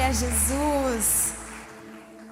Glória a Jesus.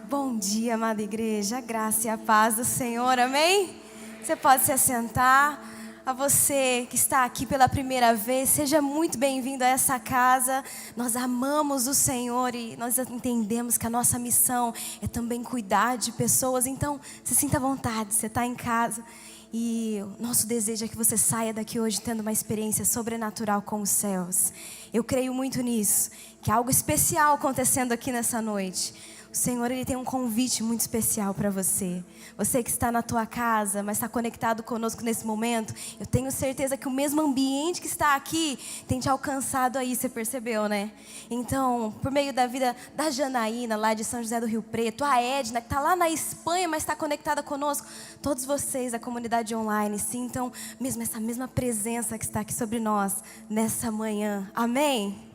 Bom dia, amada igreja. A graça e a paz do Senhor, amém? Você pode se assentar. A você que está aqui pela primeira vez, seja muito bem-vindo a essa casa. Nós amamos o Senhor e nós entendemos que a nossa missão é também cuidar de pessoas. Então, se sinta à vontade, você está em casa. E o nosso desejo é que você saia daqui hoje tendo uma experiência sobrenatural com os céus. Eu creio muito nisso, que há algo especial acontecendo aqui nessa noite. O Senhor, Ele tem um convite muito especial para você. Você que está na tua casa, mas está conectado conosco nesse momento, eu tenho certeza que o mesmo ambiente que está aqui tem te alcançado aí, você percebeu, né? Então, por meio da vida da Janaína, lá de São José do Rio Preto, a Edna, que está lá na Espanha, mas está conectada conosco, todos vocês, a comunidade online, sintam mesmo essa mesma presença que está aqui sobre nós nessa manhã. Amém?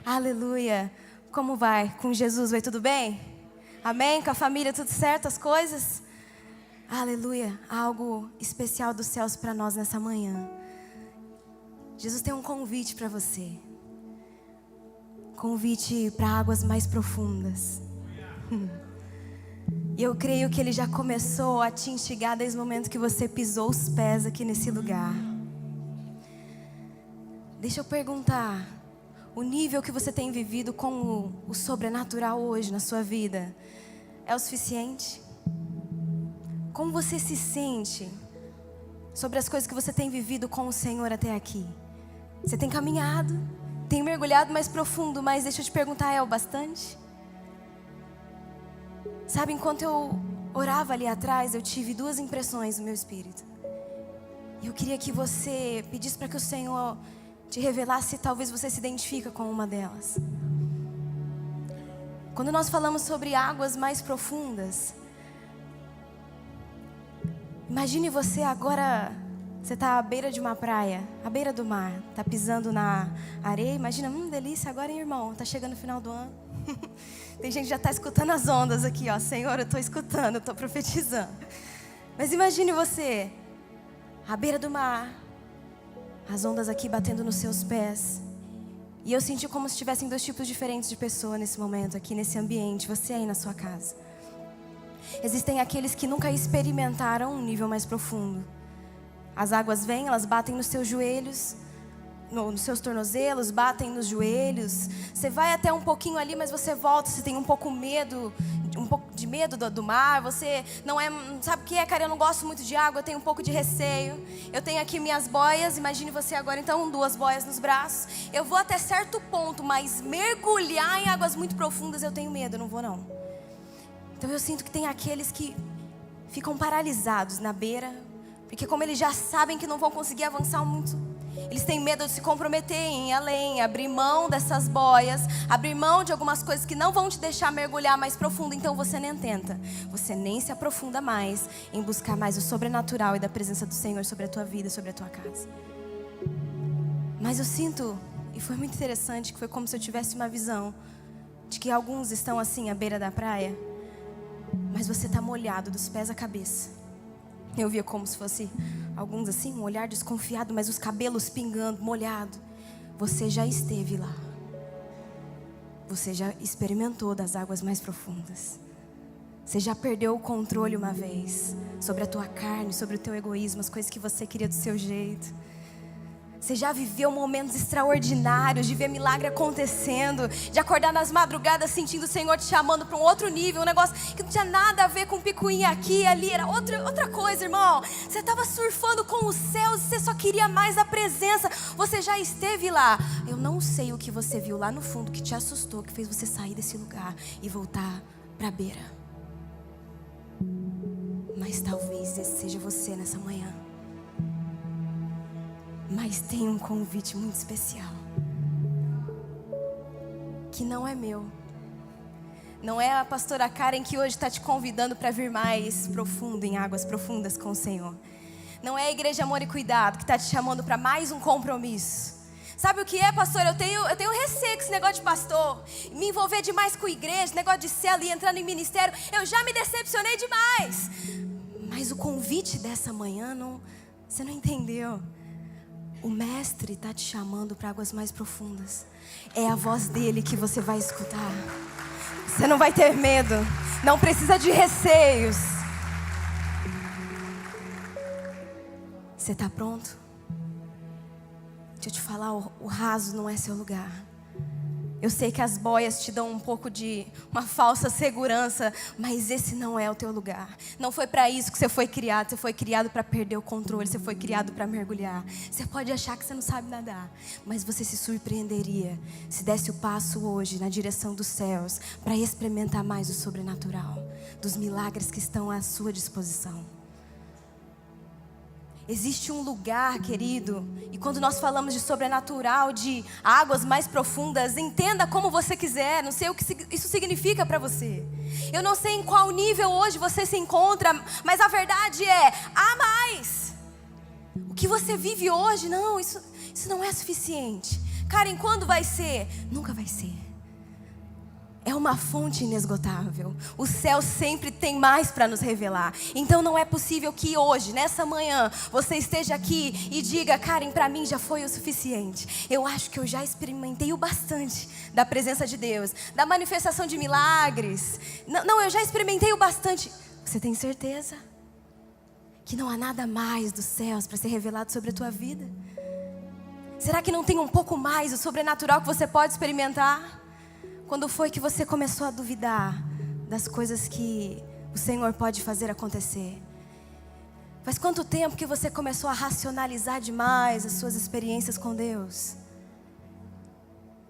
Aleluia. Como vai? Com Jesus vai tudo bem? Amém? Com a família tudo certo, as coisas? Aleluia. Há algo especial dos céus para nós nessa manhã. Jesus tem um convite para você. Convite para águas mais profundas. E eu creio que Ele já começou a te instigar desde o momento que você pisou os pés aqui nesse lugar. Deixa eu perguntar. O nível que você tem vivido com o sobrenatural hoje na sua vida é o suficiente? Como você se sente sobre as coisas que você tem vivido com o Senhor até aqui? Você tem caminhado, tem mergulhado mais profundo, mas deixa eu te perguntar, é o bastante? Sabe, enquanto eu orava ali atrás, eu tive duas impressões no meu espírito. E eu queria que você pedisse para que o Senhor te revelar se talvez você se identifica com uma delas. Quando nós falamos sobre águas mais profundas, imagine você agora, você está à beira de uma praia, à beira do mar, está pisando na areia, imagina, delícia agora, hein, irmão, está chegando o final do ano. Tem gente que já está escutando as ondas aqui, ó, Senhor, eu estou escutando, eu estou profetizando. Mas imagine você, à beira do mar, as ondas aqui batendo nos seus pés. E eu senti como se tivessem dois tipos diferentes de pessoa nesse momento, aqui nesse ambiente, você aí na sua casa. Existem aqueles que nunca experimentaram um nível mais profundo. As águas vêm, elas batem nos seus joelhos, nos seus tornozelos, batem nos joelhos. Você vai até um pouquinho ali, mas você volta, você tem um pouco de medo do mar. Você não é, sabe o que é, cara? Eu não gosto muito de água, eu tenho um pouco de receio. Eu tenho aqui minhas boias, imagine você agora então, 2 boias nos braços. Eu vou até certo ponto, mas mergulhar em águas muito profundas eu tenho medo, eu não vou não. Então eu sinto que tem aqueles que ficam paralisados na beira, porque como eles já sabem que não vão conseguir avançar muito, eles têm medo de se comprometer em ir além, abrir mão dessas boias, abrir mão de algumas coisas que não vão te deixar mergulhar mais profundo. Então você nem tenta, você nem se aprofunda mais em buscar mais o sobrenatural e da presença do Senhor sobre a tua vida, sobre a tua casa. Mas eu sinto, e foi muito interessante, que foi como se eu tivesse uma visão de que alguns estão assim à beira da praia, mas você está molhado dos pés à cabeça. Eu via como se fosse alguns assim, um olhar desconfiado, mas os cabelos pingando, molhado. Você já esteve lá. Você já experimentou das águas mais profundas. Você já perdeu o controle uma vez sobre a tua carne, sobre o teu egoísmo, as coisas que você queria do seu jeito. Você já viveu momentos extraordinários de ver milagre acontecendo, de acordar nas madrugadas sentindo o Senhor te chamando para um outro nível, um negócio que não tinha nada a ver com picuinha aqui e ali, era outra coisa, irmão. Você estava surfando com os céus, você só queria mais da presença, você já esteve lá. Eu não sei o que você viu lá no fundo que te assustou, que fez você sair desse lugar e voltar para a beira. Mas talvez esse seja você nessa manhã. Mas tem um convite muito especial, que não é meu. Não é a pastora Karen que hoje está te convidando para vir mais profundo, em águas profundas com o Senhor. Não é a Igreja Amor e Cuidado que está te chamando para mais um compromisso. Sabe o que é, pastor? Eu tenho receio com esse negócio de pastor, me envolver demais com a igreja, negócio de célula e entrando em ministério. Eu já me decepcionei demais. Mas o convite dessa manhã, você não entendeu. O mestre está te chamando para águas mais profundas. É a voz dele que você vai escutar. Você não vai ter medo. Não precisa de receios. Você está pronto? Deixa eu te falar, o raso não é seu lugar. Eu sei que as boias te dão um pouco de uma falsa segurança, mas esse não é o teu lugar. Não foi para isso que você foi criado. Você foi criado para perder o controle. Você foi criado para mergulhar. Você pode achar que você não sabe nadar, mas você se surpreenderia se desse o passo hoje na direção dos céus para experimentar mais o sobrenatural, dos milagres que estão à sua disposição. Existe um lugar, querido, e quando nós falamos de sobrenatural, de águas mais profundas, entenda como você quiser, não sei o que isso significa para você. Eu não sei em qual nível hoje você se encontra, mas a verdade é, há mais. O que você vive hoje, não, isso não é suficiente. Karen, quando vai ser? Nunca vai ser. É uma fonte inesgotável. O céu sempre tem mais para nos revelar. Então não é possível que hoje, nessa manhã, você esteja aqui e diga: Karen, para mim já foi o suficiente. Eu acho que eu já experimentei o bastante da presença de Deus, da manifestação de milagres. Não, eu já experimentei o bastante. Você tem certeza que não há nada mais dos céus para ser revelado sobre a tua vida? Será que não tem um pouco mais do sobrenatural que você pode experimentar? Quando foi que você começou a duvidar das coisas que o Senhor pode fazer acontecer? Faz quanto tempo que você começou a racionalizar demais as suas experiências com Deus?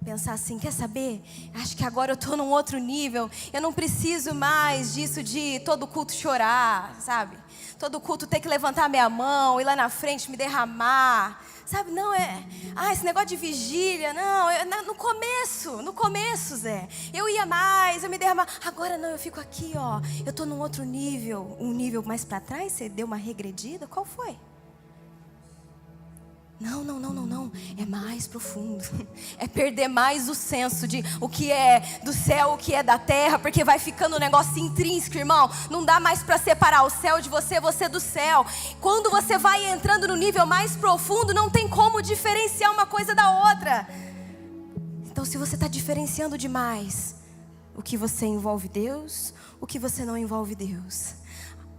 Pensar assim, quer saber? Acho que agora eu estou num outro nível. Eu não preciso mais disso de todo culto chorar, sabe? Todo culto ter que levantar minha mão, ir lá na frente, me derramar. Sabe, não é... esse negócio de vigília, não, no começo, Zé. Eu ia mais, eu me derramava. Agora não, eu fico aqui, ó. Eu estou num outro nível, um nível mais para trás. Você deu uma regredida? Qual foi? Não. É mais profundo. É perder mais o senso de o que é do céu, o que é da terra, porque vai ficando um negócio intrínseco, irmão. Não dá mais para separar o céu de você, você do céu. Quando você vai entrando no nível mais profundo, não tem como diferenciar uma coisa da outra. Então, se você está diferenciando demais o que você envolve Deus, o que você não envolve Deus,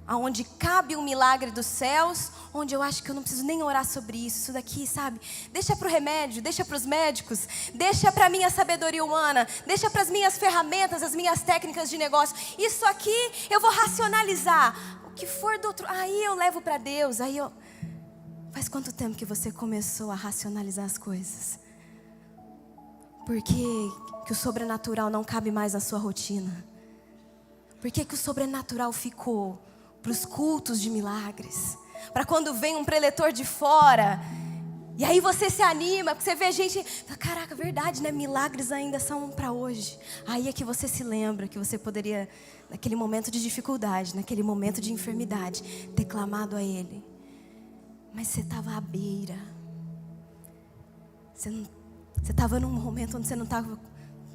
aonde cabe um milagre dos céus, onde eu acho que eu não preciso nem orar sobre isso. Isso daqui, sabe? Deixa para o remédio, deixa para os médicos, deixa para a minha sabedoria humana, deixa para as minhas ferramentas, as minhas técnicas de negócio. Isso aqui eu vou racionalizar. O que for do outro, aí eu levo para Deus. Faz quanto tempo que você começou a racionalizar as coisas? Por que o sobrenatural não cabe mais na sua rotina? Por que o sobrenatural ficou para os cultos de milagres? Para quando vem um preletor de fora, e aí você se anima, porque você vê gente, caraca, verdade, né? Milagres ainda são para hoje. Aí é que você se lembra que você poderia, naquele momento de dificuldade, naquele momento de enfermidade, ter clamado a Ele. Mas você estava à beira. Você estava num momento onde você não estava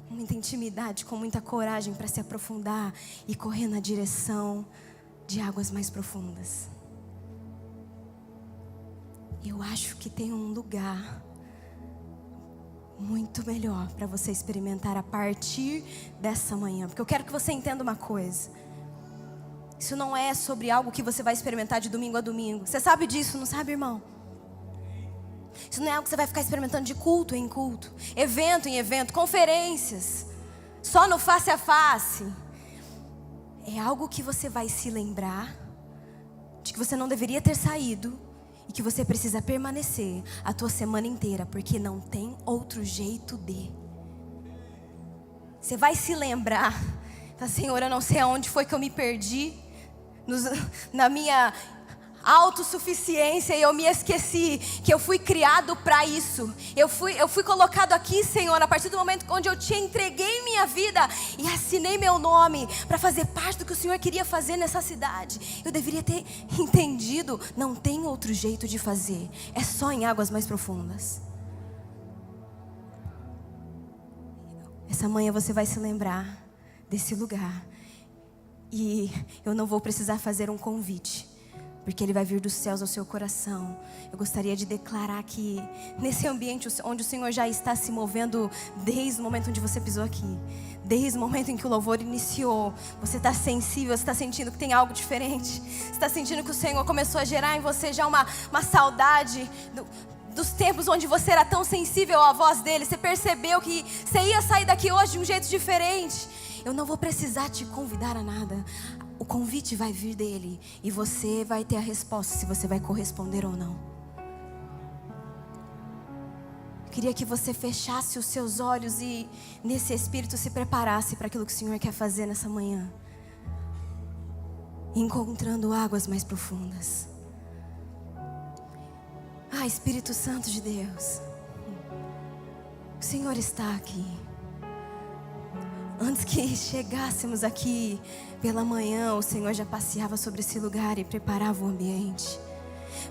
com muita intimidade, com muita coragem para se aprofundar e correr na direção de águas mais profundas. Eu acho que tem um lugar muito melhor para você experimentar a partir dessa manhã. Porque eu quero que você entenda uma coisa. Isso não é sobre algo que você vai experimentar de domingo a domingo. Você sabe disso, não sabe, irmão? Isso não é algo que você vai ficar experimentando de culto em culto, evento em evento, conferências, só no face a face. É algo que você vai se lembrar de que você não deveria ter saído e que você precisa permanecer a tua semana inteira, porque não tem outro jeito de. Você vai se lembrar, Senhor, eu não sei aonde foi que eu me perdi, na minha autossuficiência, e eu me esqueci que eu fui criado para isso. Eu fui colocado aqui, Senhor, a partir do momento onde eu te entreguei minha vida e assinei meu nome para fazer parte do que o Senhor queria fazer nessa cidade. Eu deveria ter entendido, não tem outro jeito de fazer, é só em águas mais profundas. Essa manhã você vai se lembrar desse lugar, e eu não vou precisar fazer um convite porque Ele vai vir dos céus ao seu coração. Eu gostaria de declarar que nesse ambiente onde o Senhor já está se movendo desde o momento onde você pisou aqui, desde o momento em que o louvor iniciou, você está sensível, você está sentindo que tem algo diferente, você está sentindo que o Senhor começou a gerar em você já uma saudade dos tempos onde você era tão sensível à voz dEle. Você percebeu que você ia sair daqui hoje de um jeito diferente. Eu não vou precisar te convidar a nada. O convite vai vir dEle e você vai ter a resposta se você vai corresponder ou não. Eu queria que você fechasse os seus olhos e nesse espírito se preparasse para aquilo que o Senhor quer fazer nessa manhã. Encontrando águas mais profundas. Espírito Santo de Deus, o Senhor está aqui. Antes que chegássemos aqui pela manhã, o Senhor já passeava sobre esse lugar e preparava o ambiente.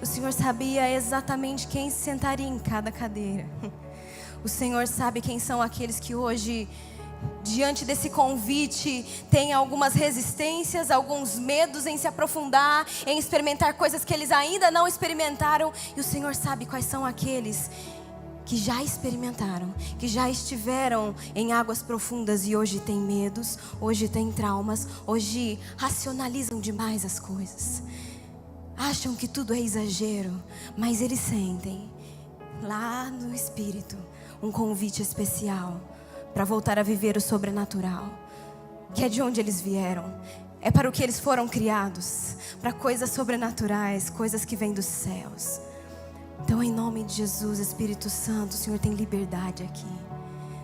O Senhor sabia exatamente quem se sentaria em cada cadeira. O Senhor sabe quem são aqueles que hoje, diante desse convite, tem algumas resistências, alguns medos em se aprofundar, em experimentar coisas que eles ainda não experimentaram. E o Senhor sabe quais são aqueles que já experimentaram, que já estiveram em águas profundas e hoje têm medos, hoje têm traumas, hoje racionalizam demais as coisas. Acham que tudo é exagero, mas eles sentem lá no Espírito um convite especial para voltar a viver o sobrenatural, que é de onde eles vieram, é para o que eles foram criados, para coisas sobrenaturais, coisas que vêm dos céus. Então, em nome de Jesus, Espírito Santo, o Senhor tem liberdade aqui.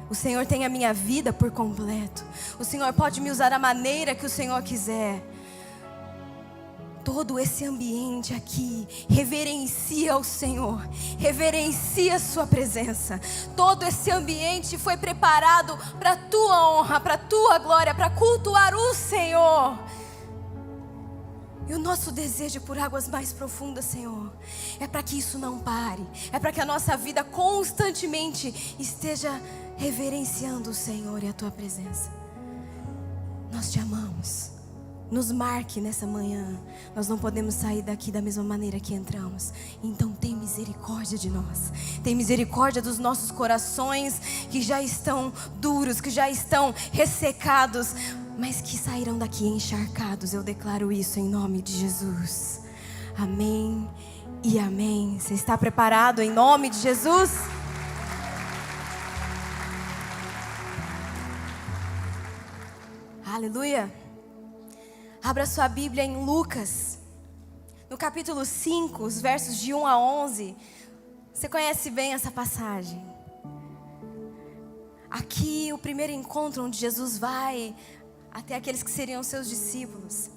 O Senhor tem a minha vida por completo. O Senhor pode me usar da maneira que o Senhor quiser. Todo esse ambiente aqui reverencia o Senhor, reverencia a sua presença. Todo esse ambiente foi preparado para a tua honra, para a tua glória, para cultuar o Senhor. E o nosso desejo por águas mais profundas, Senhor, é para que isso não pare, é para que a nossa vida constantemente esteja reverenciando o Senhor e a tua presença. Nós te amamos. Nos marque nessa manhã. Nós não podemos sair daqui da mesma maneira que entramos. Então tem misericórdia de nós. Tem misericórdia dos nossos corações que já estão duros, que já estão ressecados, mas que sairão daqui encharcados. Eu declaro isso em nome de Jesus. Amém e amém. Você está preparado em nome de Jesus? Aleluia. Abra sua Bíblia em Lucas, no capítulo 5, os versos de 1 a 11. Você conhece bem essa passagem. Aqui o primeiro encontro onde Jesus vai até aqueles que seriam seus discípulos.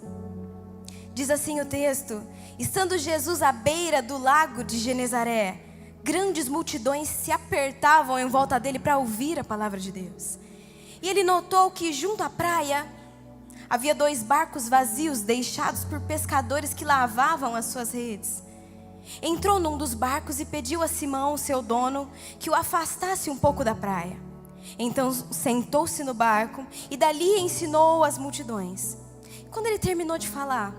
Diz assim o texto: estando Jesus à beira do lago de Genezaré, grandes multidões se apertavam em volta dele para ouvir a palavra de Deus. E ele notou que junto à praia havia 2 barcos vazios deixados por pescadores que lavavam as suas redes. Entrou num dos barcos e pediu a Simão, seu dono, que o afastasse um pouco da praia. Então sentou-se no barco e dali ensinou as multidões. Quando ele terminou de falar,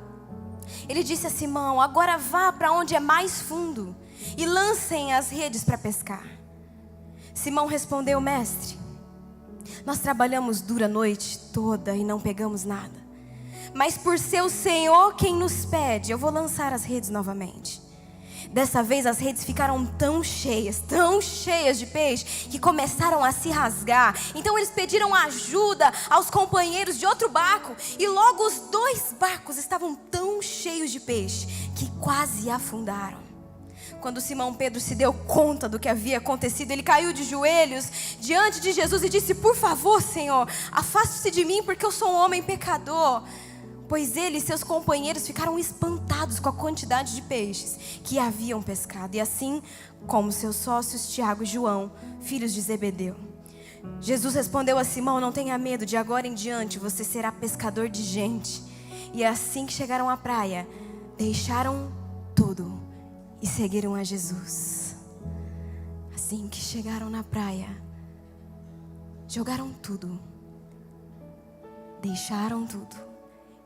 ele disse a Simão: agora vá para onde é mais fundo e lancem as redes para pescar. Simão respondeu: mestre, nós trabalhamos dura a noite toda e não pegamos nada. Mas por ser o Senhor quem nos pede, eu vou lançar as redes novamente. Dessa vez as redes ficaram tão cheias de peixe, que começaram a se rasgar. Então eles pediram ajuda aos companheiros de outro barco. E logo os 2 barcos estavam tão cheios de peixe que quase afundaram. Quando Simão Pedro se deu conta do que havia acontecido, ele caiu de joelhos diante de Jesus e disse: por favor, Senhor, afaste-se de mim, porque eu sou um homem pecador. Pois ele e seus companheiros ficaram espantados com a quantidade de peixes que haviam pescado, e assim como seus sócios Tiago e João, filhos de Zebedeu. Jesus respondeu a Simão: não tenha medo, de agora em diante você será pescador de gente. E assim que chegaram à praia, deixaram tudo e seguiram a Jesus. Assim que chegaram na praia, jogaram tudo, deixaram tudo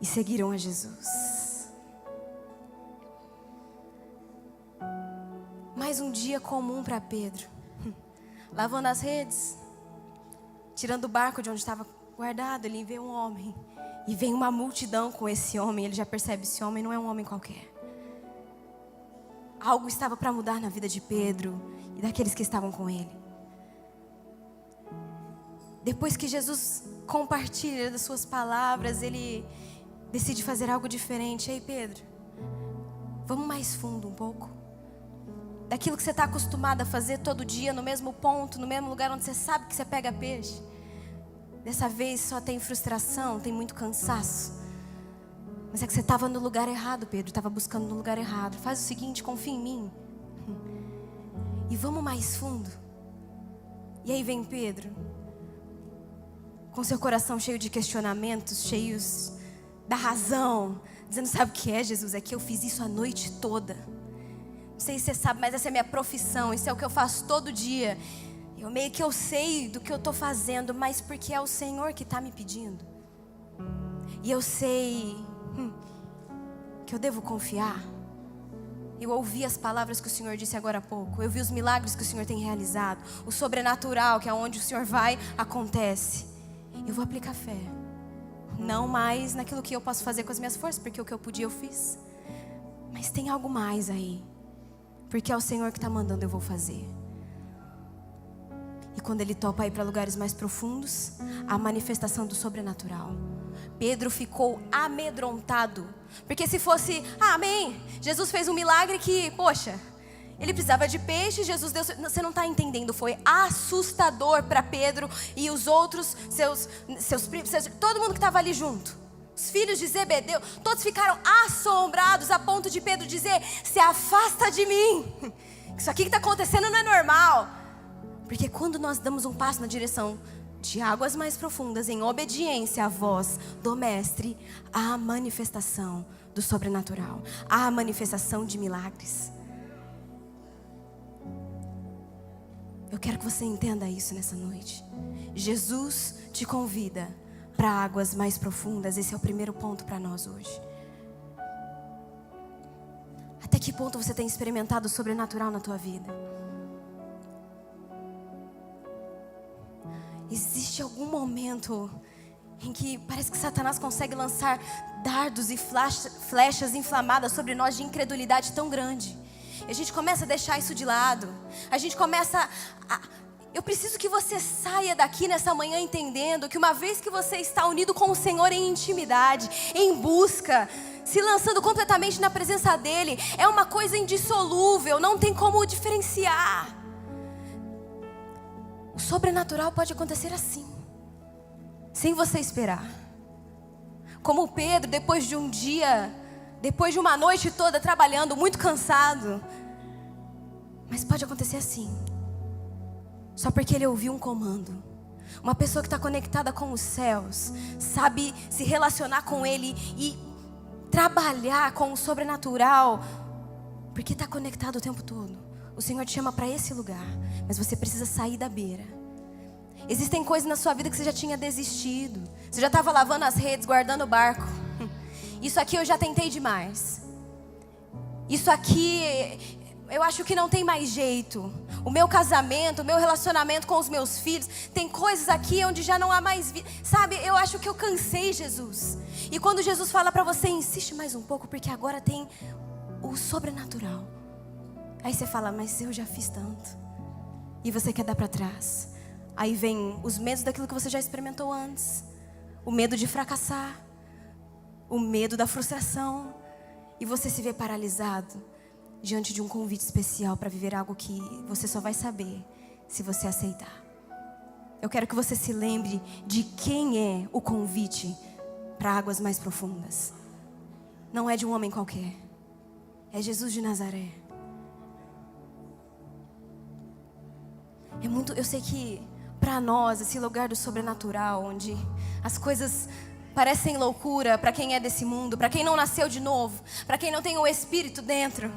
e seguiram a Jesus. mais um dia comum para Pedro. Lavando as redes, tirando o barco de onde estava guardado, ele vê um homem. E vem uma multidão com esse homem. Ele já percebe, esse homem não é um homem qualquer. Algo estava para mudar na vida de Pedro e daqueles que estavam com ele. Depois que Jesus compartilha das suas palavras, ele decide fazer algo diferente. Ei, Pedro, vamos mais fundo um pouco. Daquilo que você está acostumado a fazer todo dia, no mesmo ponto, no mesmo lugar onde você sabe que você pega peixe. Dessa vez só tem frustração, tem muito cansaço. Mas é que você estava no lugar errado, Pedro. Estava buscando no lugar errado. Faz o seguinte, confia em mim. E vamos mais fundo. E aí vem Pedro, com seu coração cheio de questionamentos, cheios da razão, dizendo, sabe o que é, Jesus? É que eu fiz isso a noite toda. Não sei se você sabe, mas essa é a minha profissão. Isso é o que eu faço todo dia. Eu sei do que eu estou fazendo, mas porque é o Senhor que está me pedindo. E eu sei que eu devo confiar. Eu ouvi as palavras que o Senhor disse agora há pouco. Eu vi os milagres que o Senhor tem realizado. O sobrenatural, que é onde o Senhor vai, acontece. Eu vou aplicar fé. Não mais naquilo que eu posso fazer com as minhas forças, porque o que eu podia eu fiz. Mas tem algo mais aí. Porque é o Senhor que está mandando, eu vou fazer. E quando ele topa ir para lugares mais profundos, a manifestação do sobrenatural. Pedro ficou amedrontado. Porque se fosse, amém, Jesus fez um milagre que, poxa, ele precisava de peixe, Jesus deu. Você não está entendendo, foi assustador para Pedro e os outros, seus primos, todo mundo que estava ali junto. Os filhos de Zebedeu, todos ficaram assombrados a ponto de Pedro dizer, se afasta de mim. Isso aqui que está acontecendo não é normal. Porque quando nós damos um passo na direção de águas mais profundas, em obediência à voz do Mestre, há a manifestação do sobrenatural, há a manifestação de milagres. Eu quero que você entenda isso nessa noite. Jesus te convida para águas mais profundas. Esse é o primeiro ponto para nós hoje. Até que ponto você tem experimentado o sobrenatural na tua vida? Existe algum momento em que parece que Satanás consegue lançar dardos e flechas inflamadas sobre nós de incredulidade tão grande? E a gente começa a deixar isso de lado. A gente começa a... Eu preciso que você saia daqui nessa manhã entendendo que uma vez que você está unido com o Senhor em intimidade, em busca, se lançando completamente na presença dEle, é uma coisa indissolúvel, não tem como diferenciar. O sobrenatural pode acontecer assim, sem você esperar. Como Pedro, depois de um dia, depois de uma noite toda trabalhando, muito cansado. Mas pode acontecer assim, só porque ele ouviu um comando. Uma pessoa que está conectada com os céus, sabe se relacionar com Ele e trabalhar com o sobrenatural, porque está conectado o tempo todo. O Senhor te chama para esse lugar, mas você precisa sair da beira. Existem coisas na sua vida que você já tinha desistido. Você já estava lavando as redes, guardando o barco. Isso aqui eu já tentei demais. Isso aqui eu acho que não tem mais jeito. O meu casamento, o meu relacionamento com os meus filhos, tem coisas aqui onde já não há mais vida. Sabe, eu acho que eu cansei, Jesus. E quando Jesus fala para você, insiste mais um pouco, porque agora tem o sobrenatural. Aí você fala, mas eu já fiz tanto. E você quer dar para trás. Aí vem os medos daquilo que você já experimentou antes. O medo de fracassar. O medo da frustração. E você se vê paralisado diante de um convite especial para viver algo que você só vai saber se você aceitar. Eu quero que você se lembre de quem é o convite para águas mais profundas. Não é de um homem qualquer. É Jesus de Nazaré. Eu sei que para nós esse lugar do sobrenatural, onde as coisas parecem loucura para quem é desse mundo, para quem não nasceu de novo, para quem não tem o Espírito dentro,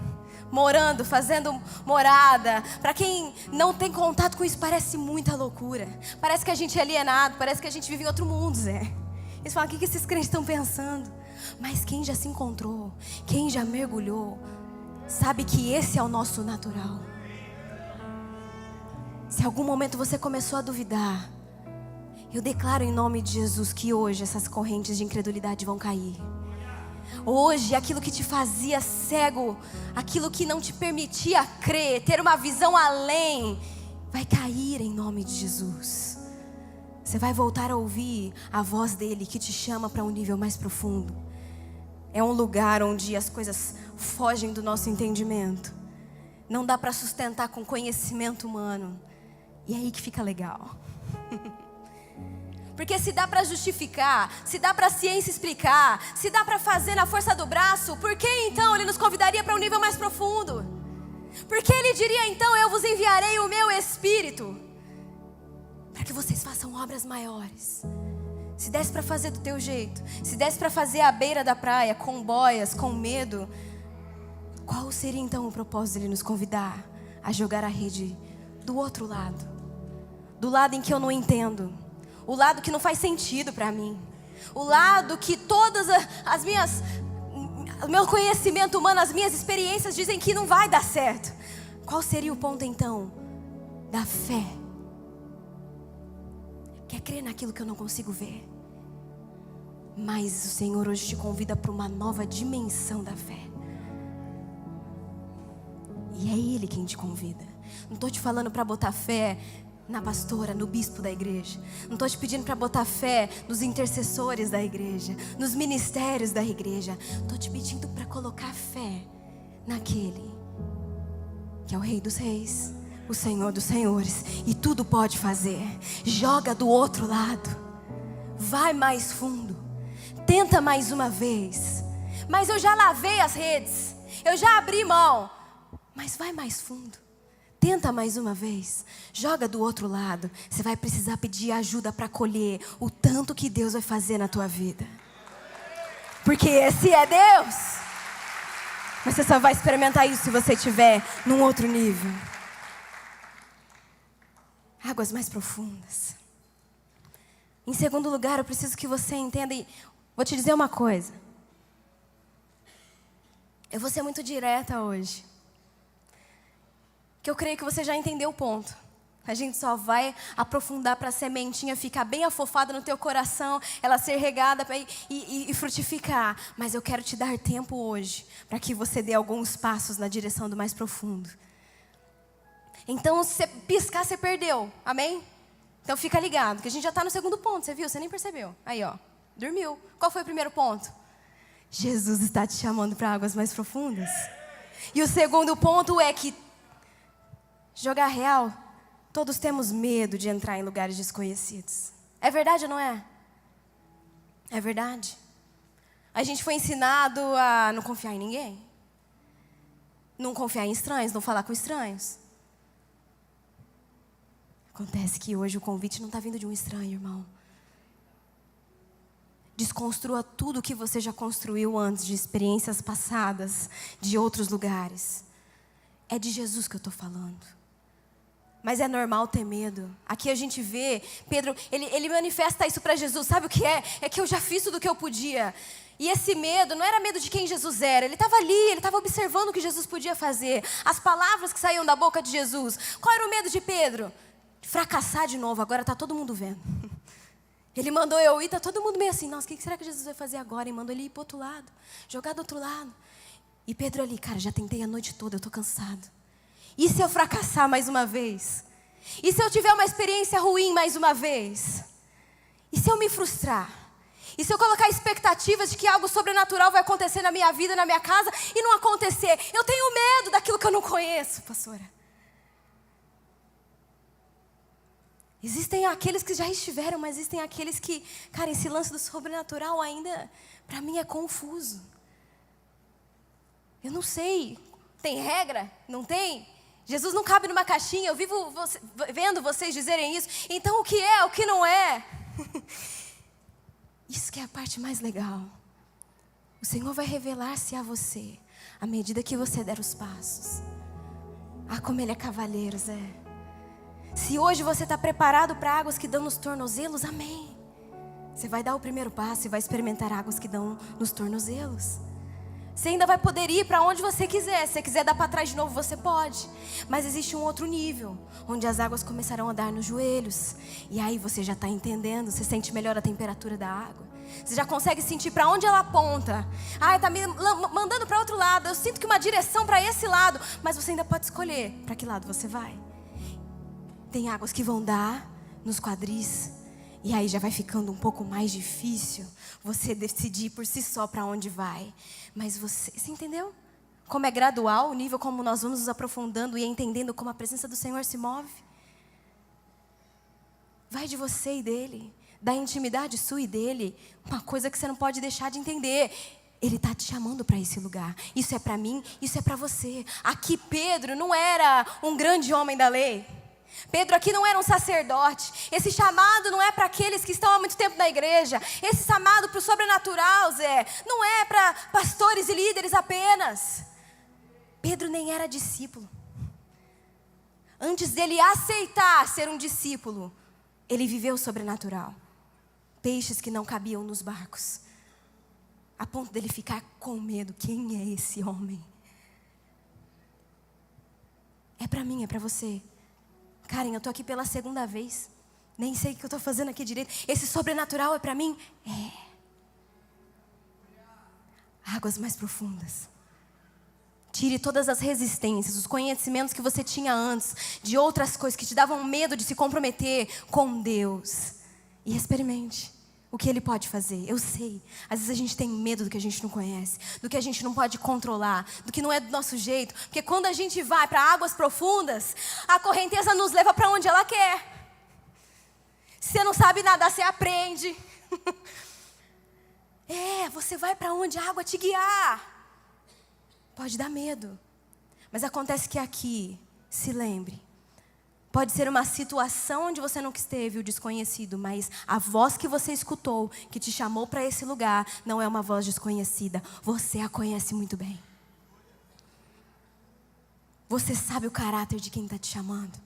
morando, fazendo morada, para quem não tem contato com isso, parece muita loucura. Parece que a gente é alienado, parece que a gente vive em outro mundo, Zé. Eles falam, o que esses crentes estão pensando? Mas quem já se encontrou, quem já mergulhou, sabe que esse é o nosso natural. algum momento você começou a duvidar, eu declaro em nome de Jesus que hoje essas correntes de incredulidade vão cair. Hoje aquilo que te fazia cego, aquilo que não te permitia crer, ter uma visão além, vai cair em nome de Jesus. Você vai voltar a ouvir a voz dele que te chama para um nível mais profundo. É um lugar onde as coisas fogem do nosso entendimento. Não dá para sustentar com conhecimento humano. E é aí que fica legal. Porque se dá para justificar, se dá para a ciência explicar, se dá para fazer na força do braço, por que então ele nos convidaria para um nível mais profundo? Por que ele diria então, eu vos enviarei o meu Espírito, para que vocês façam obras maiores? Se desse para fazer do teu jeito, se desse para fazer à beira da praia, com boias, com medo, qual seria então o propósito dele nos convidar a jogar a rede do outro lado? Do lado em que eu não entendo, o lado que não faz sentido para mim, o lado que todas as minhas, o meu conhecimento humano, as minhas experiências dizem que não vai dar certo. Qual seria o ponto então da fé? Que é crer naquilo que eu não consigo ver. Mas o Senhor hoje te convida para uma nova dimensão da fé. E é Ele quem te convida. Não estou te falando para botar fé na pastora, no bispo da igreja. Não estou te pedindo para botar fé nos intercessores da igreja, nos ministérios da igreja. Estou te pedindo para colocar fé naquele que é o Rei dos Reis, o Senhor dos Senhores, e tudo pode fazer. Joga do outro lado, vai mais fundo, tenta mais uma vez. Mas eu já lavei as redes, eu já abri mão. Mas vai mais fundo, tenta mais uma vez, joga do outro lado. Você vai precisar pedir ajuda para colher o tanto que Deus vai fazer na tua vida, porque esse é Deus. Mas você só vai experimentar isso se você estiver num outro nível. Águas mais profundas. Em segundo lugar, eu preciso que você entenda, e vou te dizer uma coisa. Eu vou ser muito direta hoje, que eu creio que você já entendeu o ponto. A gente só vai aprofundar para a sementinha ficar bem afofada no teu coração, ela ser regada e frutificar. Mas eu quero te dar tempo hoje para que você dê alguns passos na direção do mais profundo. Então, se você piscar, você perdeu. Amém? Então fica ligado, que a gente já está no segundo ponto. Você viu? Você nem percebeu. Aí, ó, dormiu. Qual foi o primeiro ponto? Jesus está te chamando para águas mais profundas. E o segundo ponto é que, jogar real, todos temos medo de entrar em lugares desconhecidos. É verdade ou não é? É verdade. A gente foi ensinado a não confiar em ninguém. Não confiar em estranhos, não falar com estranhos. Acontece que hoje o convite não está vindo de um estranho, irmão. Desconstrua tudo que você já construiu antes, de experiências passadas, de outros lugares. É de Jesus que eu estou falando. Mas é normal ter medo. Aqui a gente vê, Pedro, ele manifesta isso para Jesus. Sabe o que é? É que eu já fiz tudo o que eu podia. E esse medo não era medo de quem Jesus era. Ele estava ali, ele estava observando o que Jesus podia fazer. As palavras que saíam da boca de Jesus. Qual era o medo de Pedro? De fracassar de novo, agora está todo mundo vendo. Ele mandou eu ir, está todo mundo meio assim, nossa, o que será que Jesus vai fazer agora? E mandou ele ir para o outro lado, jogar do outro lado. E Pedro ali, cara, já tentei a noite toda, eu estou cansado. E se eu fracassar mais uma vez? E se eu tiver uma experiência ruim mais uma vez? E se eu me frustrar? E se eu colocar expectativas de que algo sobrenatural vai acontecer na minha vida, na minha casa, e não acontecer? Eu tenho medo daquilo que eu não conheço, pastora. Existem aqueles que já estiveram, mas existem aqueles que, cara, esse lance do sobrenatural ainda, para mim, é confuso. Eu não sei, tem regra? Não tem? Jesus não cabe numa caixinha, eu vivo vendo vocês dizerem isso. Então o que é, o que não é? Isso que é a parte mais legal. O Senhor vai revelar-se a você à medida que você der os passos. Ah, como Ele é cavalheiro, Zé. Se hoje você está preparado para águas que dão nos tornozelos, amém. Você vai dar o primeiro passo e vai experimentar águas que dão nos tornozelos. Você ainda vai poder ir para onde você quiser. Se você quiser dar para trás de novo, você pode. Mas existe um outro nível, onde as águas começarão a dar nos joelhos. E aí você já está entendendo, você sente melhor a temperatura da água. Você já consegue sentir para onde ela aponta. Está me mandando para outro lado. Eu sinto que uma direção para esse lado. Mas você ainda pode escolher para que lado você vai. Tem águas que vão dar nos quadris. E aí já vai ficando um pouco mais difícil você decidir por si só para onde vai. Mas você entendeu? Como é gradual o nível, como nós vamos nos aprofundando e entendendo como a presença do Senhor se move. Vai de você e dele, da intimidade sua e dele, uma coisa que você não pode deixar de entender. Ele está te chamando para esse lugar. Isso é para mim, isso é para você. Aqui Pedro não era um grande homem da lei. Pedro aqui não era um sacerdote. Esse chamado não é para aqueles que estão há muito tempo na igreja. Esse chamado para o sobrenatural, Zé, não é para pastores e líderes apenas. Pedro nem era discípulo. Antes dele aceitar ser um discípulo, ele viveu o sobrenatural. Peixes que não cabiam nos barcos, a ponto dele ficar com medo. Quem é esse homem? É para mim, é para você. Karen, eu estou aqui pela segunda vez. Nem sei o que eu estou fazendo aqui direito. Esse sobrenatural é para mim? É. Águas mais profundas. Tire todas as resistências, os conhecimentos que você tinha antes, de outras coisas que te davam medo de se comprometer com Deus. E experimente o que Ele pode fazer. Eu sei, às vezes a gente tem medo do que a gente não conhece, do que a gente não pode controlar, do que não é do nosso jeito. Porque quando a gente vai para águas profundas, a correnteza nos leva para onde ela quer. Se você não sabe nadar, você aprende. Você vai para onde a água te guiar. Pode dar medo, mas acontece que aqui, se lembre, pode ser uma situação onde você nunca esteve, o desconhecido, mas a voz que você escutou, que te chamou para esse lugar, não é uma voz desconhecida. Você a conhece muito bem. Você sabe o caráter de quem está te chamando.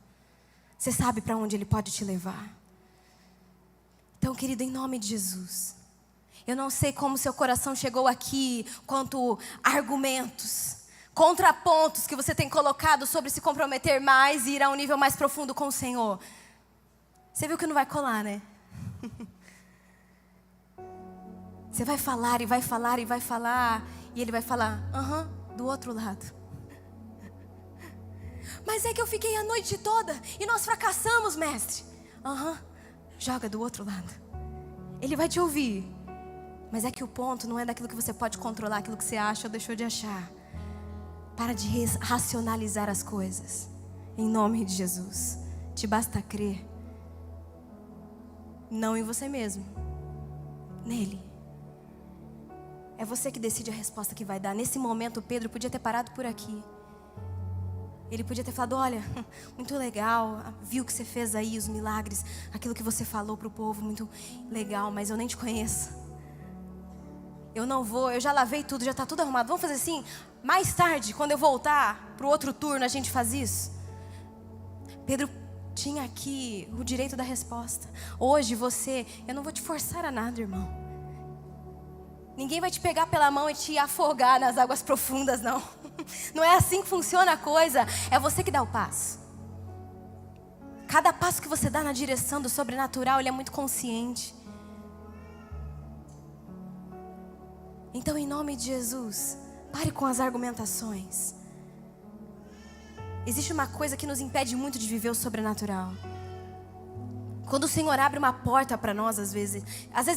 Você sabe para onde Ele pode te levar. Então, querido, em nome de Jesus, eu não sei como seu coração chegou aqui, quanto argumentos, contrapontos que você tem colocado sobre se comprometer mais e ir a um nível mais profundo com o Senhor. Você viu que não vai colar, né? Você vai falar e vai falar e vai falar, e Ele vai falar, do outro lado. Mas é que eu fiquei a noite toda e nós fracassamos, mestre. Joga do outro lado. Ele vai te ouvir. Mas é que o ponto não é daquilo que você pode controlar, aquilo que você acha ou deixou de achar. Para de racionalizar as coisas. Em nome de Jesus. Te basta crer. Não em você mesmo. Nele. É você que decide a resposta que vai dar. Nesse momento, Pedro podia ter parado por aqui. Ele podia ter falado, olha, muito legal, viu o que você fez aí, os milagres, aquilo que você falou para o povo, muito legal, mas eu nem te conheço. Eu não vou, eu já lavei tudo, já está tudo arrumado. Vamos fazer assim, mais tarde, quando eu voltar para o outro turno, a gente faz isso. Pedro tinha aqui o direito da resposta. Hoje eu não vou te forçar a nada, irmão. Ninguém vai te pegar pela mão e te afogar nas águas profundas, não. Não é assim que funciona a coisa. É você que dá o passo. Cada passo que você dá na direção do sobrenatural, ele é muito consciente. Então, em nome de Jesus, pare com as argumentações. Existe uma coisa que nos impede muito de viver o sobrenatural. Quando o Senhor abre uma porta para nós, às vezes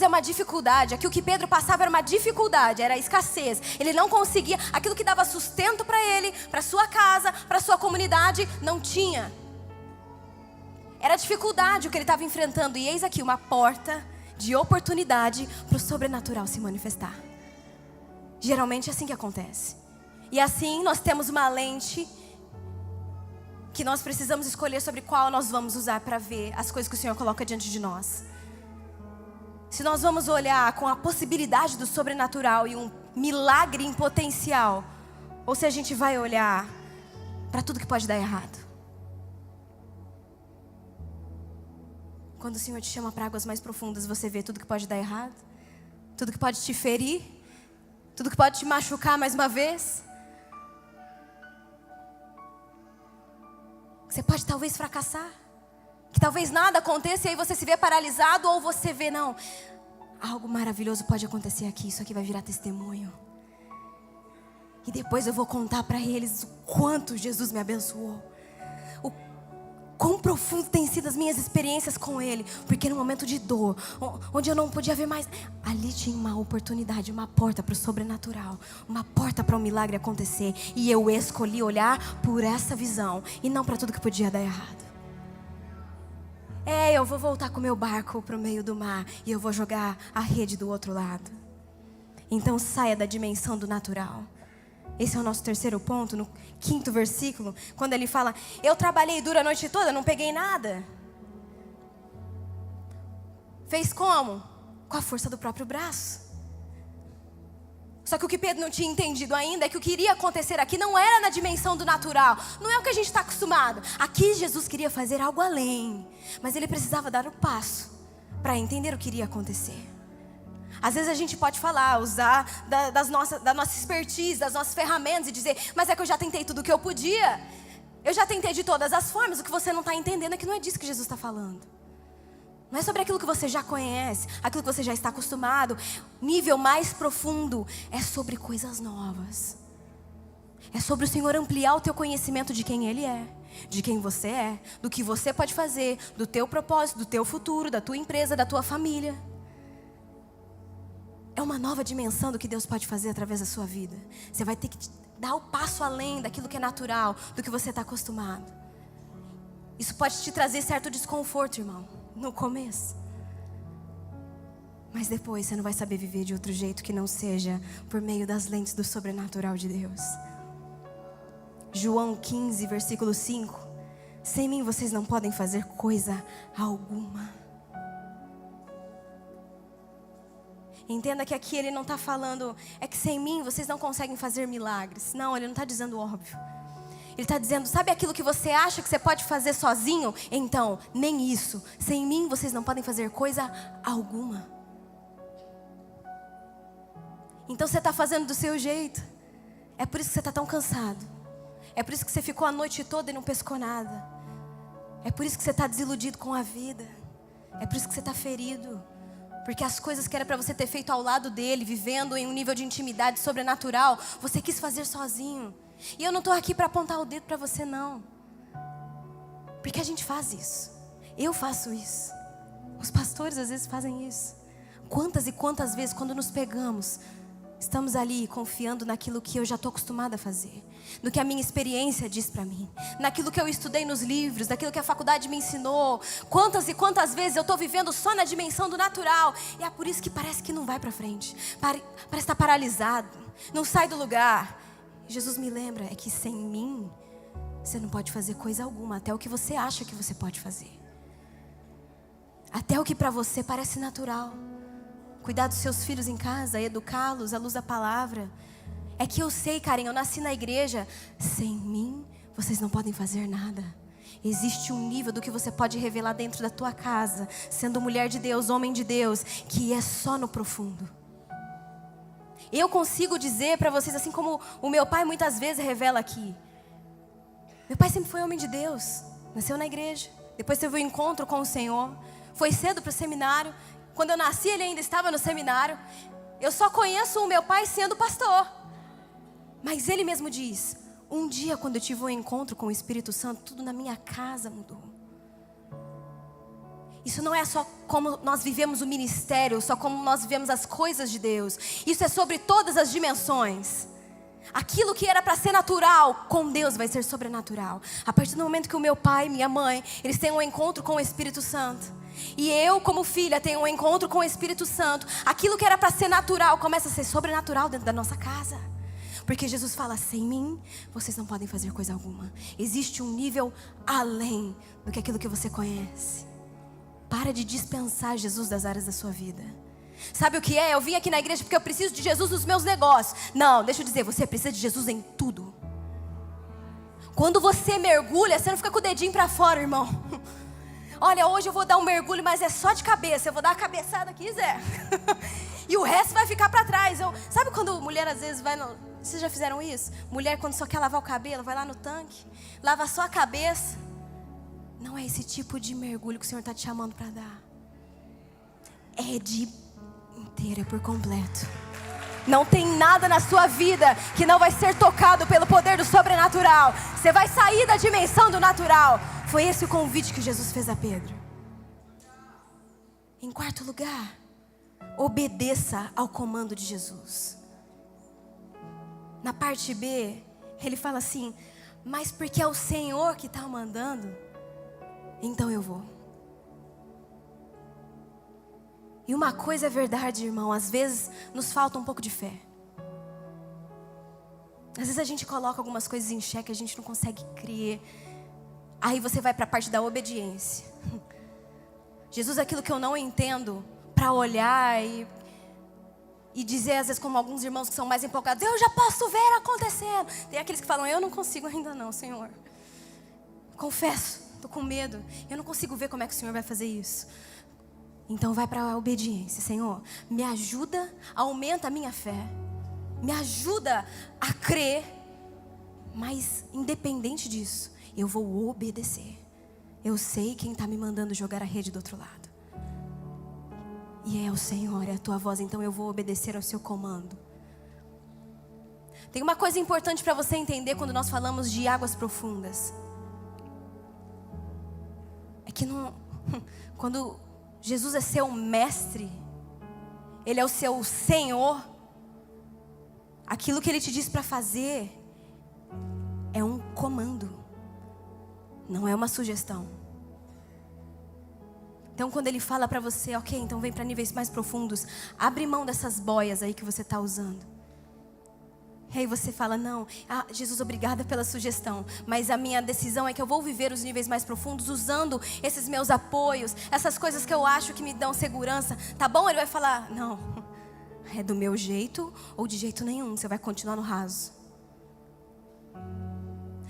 é uma dificuldade. Aqui o que Pedro passava era uma dificuldade, era escassez. Ele não conseguia, aquilo que dava sustento para ele, para sua casa, para sua comunidade, não tinha. Era dificuldade o que ele estava enfrentando. E eis aqui uma porta de oportunidade para o sobrenatural se manifestar. Geralmente é assim que acontece. E assim nós temos uma lente que nós precisamos escolher sobre qual nós vamos usar para ver as coisas que o Senhor coloca diante de nós. Se nós vamos olhar com a possibilidade do sobrenatural e um milagre em potencial, ou se a gente vai olhar para tudo que pode dar errado. Quando o Senhor te chama para águas mais profundas, você vê tudo que pode dar errado, tudo que pode te ferir, Tudo que pode te machucar mais uma vez. Você pode talvez fracassar. Que talvez nada aconteça e aí você se vê paralisado, ou você vê, não, algo maravilhoso pode acontecer aqui, isso aqui vai virar testemunho. E depois eu vou contar para eles o quanto Jesus me abençoou. O quão profundo têm sido as minhas experiências com Ele. Porque no momento de dor, onde eu não podia ver mais, ali tinha uma oportunidade, uma porta para o sobrenatural. Uma porta para um milagre acontecer. E eu escolhi olhar por essa visão e não para tudo que podia dar errado. Eu vou voltar com o meu barco para o meio do mar e eu vou jogar a rede do outro lado. Então saia da dimensão do natural. Esse é o nosso terceiro ponto, no 5º versículo, quando ele fala: eu trabalhei duro a noite toda, não peguei nada. Fez como? Com a força do próprio braço. Só que o que Pedro não tinha entendido ainda é que o que iria acontecer aqui não era na dimensão do natural. Não é o que a gente está acostumado. Aqui Jesus queria fazer algo além. Mas ele precisava dar o passo para entender o que iria acontecer. Às vezes a gente pode falar, usar da nossa expertise, das nossas ferramentas e dizer: mas é que eu já tentei tudo o que eu podia. Eu já tentei de todas as formas. O que você não está entendendo é que não é disso que Jesus está falando. Não é sobre aquilo que você já conhece, aquilo que você já está acostumado. Nível mais profundo é sobre coisas novas. É sobre o Senhor ampliar o teu conhecimento de quem Ele é, de quem você é, do que você pode fazer, do teu propósito, do teu futuro, da tua empresa, da tua família. É uma nova dimensão do que Deus pode fazer através da sua vida. Você vai ter que dar o passo além daquilo que é natural, do que você está acostumado. Isso pode te trazer certo desconforto, irmão, no começo. Mas depois você não vai saber viver de outro jeito que não seja por meio das lentes do sobrenatural de Deus. João 15, versículo 5. Sem mim vocês não podem fazer coisa alguma. Entenda que aqui ele não está falando, é que sem mim vocês não conseguem fazer milagres. Não, ele não está dizendo óbvio. Ele está dizendo, sabe aquilo que você acha que você pode fazer sozinho? Então, nem isso. Sem mim vocês não podem fazer coisa alguma. Então você está fazendo do seu jeito. É por isso que você está tão cansado. É por isso que você ficou a noite toda e não pescou nada. É por isso que você está desiludido com a vida. É por isso que você está ferido. Porque as coisas que era para você ter feito ao lado dele, vivendo em um nível de intimidade sobrenatural, você quis fazer sozinho. E eu não estou aqui para apontar o dedo para você, não. Porque a gente faz isso. Eu faço isso. Os pastores às vezes fazem isso. Quantas e quantas vezes quando nos pegamos, estamos ali confiando naquilo que eu já estou acostumada a fazer. No que a minha experiência diz para mim. Naquilo que eu estudei nos livros, naquilo que a faculdade me ensinou. Quantas e quantas vezes eu estou vivendo só na dimensão do natural. E é por isso que parece que não vai para frente. Parece estar paralisado. Não sai do lugar. Jesus me lembra, é que sem mim, você não pode fazer coisa alguma. Até o que você acha que você pode fazer. Até o que para você parece natural. Cuidar dos seus filhos em casa, educá-los à luz da palavra. É que eu sei, Karen, eu nasci na igreja. Sem mim, vocês não podem fazer nada. Existe um nível do que você pode revelar dentro da tua casa, sendo mulher de Deus, homem de Deus, que é só no profundo. Eu consigo dizer para vocês, assim como o meu pai muitas vezes revela aqui. Meu pai sempre foi homem de Deus. Nasceu na igreja. Depois teve um encontro com o Senhor. Foi cedo para o seminário. Quando eu nasci, ele ainda estava no seminário. Eu só conheço o meu pai sendo pastor. Mas ele mesmo diz, um dia quando eu tive um encontro com o Espírito Santo, tudo na minha casa mudou. Isso não é só como nós vivemos o ministério, só como nós vivemos as coisas de Deus. Isso é sobre todas as dimensões. Aquilo que era para ser natural, com Deus vai ser sobrenatural. A partir do momento que o meu pai e minha mãe, eles têm um encontro com o Espírito Santo. E eu, como filha, tenho um encontro com o Espírito Santo. Aquilo que era para ser natural, começa a ser sobrenatural dentro da nossa casa. Porque Jesus fala, sem mim, vocês não podem fazer coisa alguma. Existe um nível além do que aquilo que você conhece. Para de dispensar Jesus das áreas da sua vida. Sabe o que é? Eu vim aqui na igreja porque eu preciso de Jesus nos meus negócios. Não, deixa eu dizer, você precisa de Jesus em tudo. Quando você mergulha, você não fica com o dedinho para fora, irmão. Olha, hoje eu vou dar um mergulho, mas é só de cabeça. Eu vou dar uma cabeçada aqui, Zé. E e o resto vai ficar para trás. Sabe quando mulher às vezes vai no... Vocês já fizeram isso? Mulher quando só quer lavar o cabelo, vai lá no tanque, lava só a cabeça. Não é esse tipo de mergulho que o Senhor está te chamando para dar. É de inteira, por completo. Não tem nada na sua vida que não vai ser tocado pelo poder do sobrenatural. Você vai sair da dimensão do natural. Foi esse o convite que Jesus fez a Pedro. Em quarto lugar, obedeça ao comando de Jesus. Na parte B, ele fala assim: mas porque é o Senhor que está mandando, então eu vou. E uma coisa é verdade, irmão, às vezes nos falta um pouco de fé. Às vezes a gente coloca algumas coisas em xeque, a gente não consegue crer. Aí você vai para a parte da obediência. Jesus, aquilo que eu não entendo, para olhar e dizer, às vezes, como alguns irmãos que são mais empolgados: eu já posso ver acontecendo. Tem aqueles que falam: eu não consigo ainda não, Senhor. Confesso, estou com medo. Eu não consigo ver como é que o Senhor vai fazer isso. Então vai para a obediência. Senhor, me ajuda, aumenta a minha fé. Me ajuda a crer. Mas independente disso, eu vou obedecer. Eu sei quem está me mandando jogar a rede do outro lado. E é o Senhor, é a tua voz. Então eu vou obedecer ao seu comando. Tem uma coisa importante para você entender quando nós falamos de águas profundas. É que quando Jesus é seu mestre, Ele é o seu Senhor, aquilo que Ele te diz para fazer é um comando, não é uma sugestão. Então quando Ele fala para você: ok, então vem para níveis mais profundos, abre mão dessas boias aí que você está usando. E aí você fala: não, Jesus, obrigada pela sugestão, mas a minha decisão é que eu vou viver os níveis mais profundos usando esses meus apoios, essas coisas que eu acho que me dão segurança. Tá bom? Ele vai falar: não, é do meu jeito ou de jeito nenhum, você vai continuar no raso.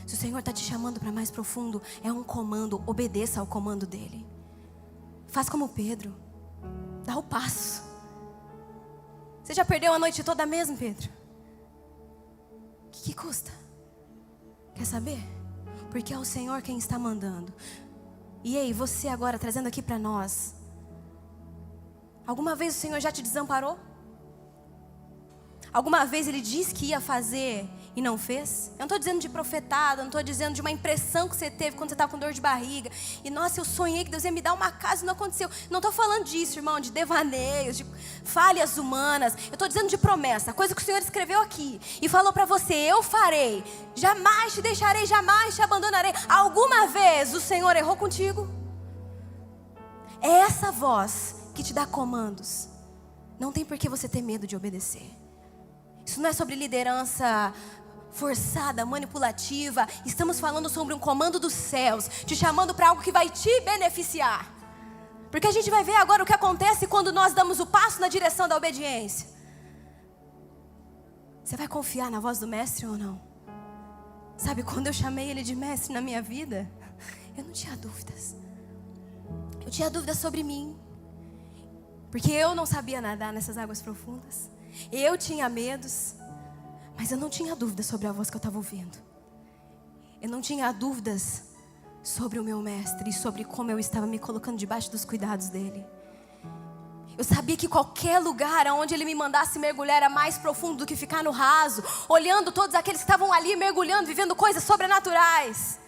Se o Senhor está te chamando para mais profundo, é um comando, obedeça ao comando dEle. Faz como Pedro, dá o passo. Você já perdeu a noite toda mesmo, Pedro? O que custa? Quer saber? Porque é o Senhor quem está mandando. E aí, você agora trazendo aqui para nós, alguma vez o Senhor já te desamparou? Alguma vez Ele disse que ia fazer e não fez? Eu não estou dizendo de profetada, não estou dizendo de uma impressão que você teve quando você estava com dor de barriga. E nossa, eu sonhei que Deus ia me dar uma casa e não aconteceu. Não estou falando disso, irmão, de devaneios, de falhas humanas. Eu estou dizendo de promessa, coisa que o Senhor escreveu aqui. E falou para você: eu farei, jamais te deixarei, jamais te abandonarei. Alguma vez o Senhor errou contigo? É essa voz que te dá comandos. Não tem por que você ter medo de obedecer. Isso não é sobre liderança forçada, manipulativa. Estamos falando sobre um comando dos céus, te chamando para algo que vai te beneficiar. Porque a gente vai ver agora o que acontece quando nós damos o passo na direção da obediência. Você vai confiar na voz do mestre ou não? Sabe, quando eu chamei ele de mestre na minha vida, eu não tinha dúvidas. Eu tinha dúvidas sobre mim, porque eu não sabia nadar nessas águas profundas. Eu tinha medos, mas eu não tinha dúvidas sobre a voz que eu estava ouvindo. Eu não tinha dúvidas sobre o meu mestre e sobre como eu estava me colocando debaixo dos cuidados dele. Eu sabia que qualquer lugar onde ele me mandasse mergulhar era mais profundo do que ficar no raso, olhando todos aqueles que estavam ali mergulhando, vivendo coisas sobrenaturais.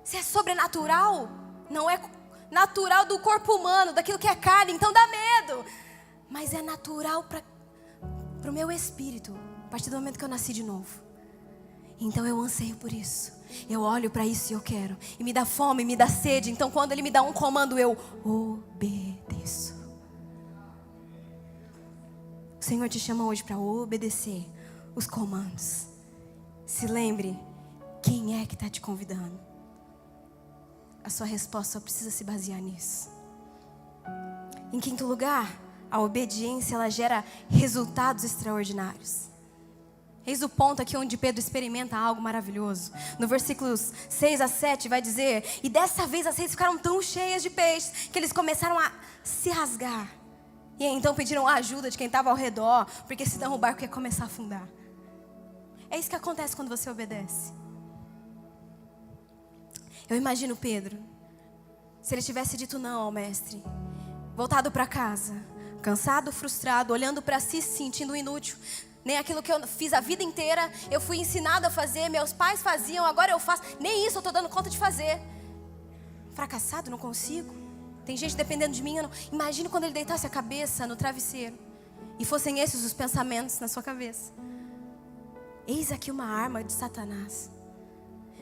Se é sobrenatural, não é natural do corpo humano, daquilo que é carne, então dá medo. Mas é natural para o meu espírito, a partir do momento que eu nasci de novo. Então eu anseio por isso. Eu olho para isso e eu quero. E me dá fome, me dá sede. Então quando ele me dá um comando, eu obedeço. O Senhor te chama hoje para obedecer os comandos. Se lembre, quem é que está te convidando? A sua resposta só precisa se basear nisso. Em quinto lugar, a obediência, ela gera resultados extraordinários. Eis o ponto aqui onde Pedro experimenta algo maravilhoso. No versículos 6 a 7 vai dizer: e dessa vez as redes ficaram tão cheias de peixes que eles começaram a se rasgar E então pediram a ajuda de quem estava ao redor, porque senão o barco ia começar a afundar. É isso que acontece quando você obedece. Eu imagino Pedro, se ele tivesse dito não ao mestre, voltado para casa, cansado, frustrado, olhando para si, se sentindo inútil. Nem aquilo que eu fiz a vida inteira, eu fui ensinado a fazer, meus pais faziam, agora eu faço. Nem isso eu estou dando conta de fazer. Fracassado, não consigo. Tem gente dependendo de mim. Eu não... Imagine quando ele deitasse a cabeça no travesseiro e fossem esses os pensamentos na sua cabeça. Eis aqui uma arma de Satanás.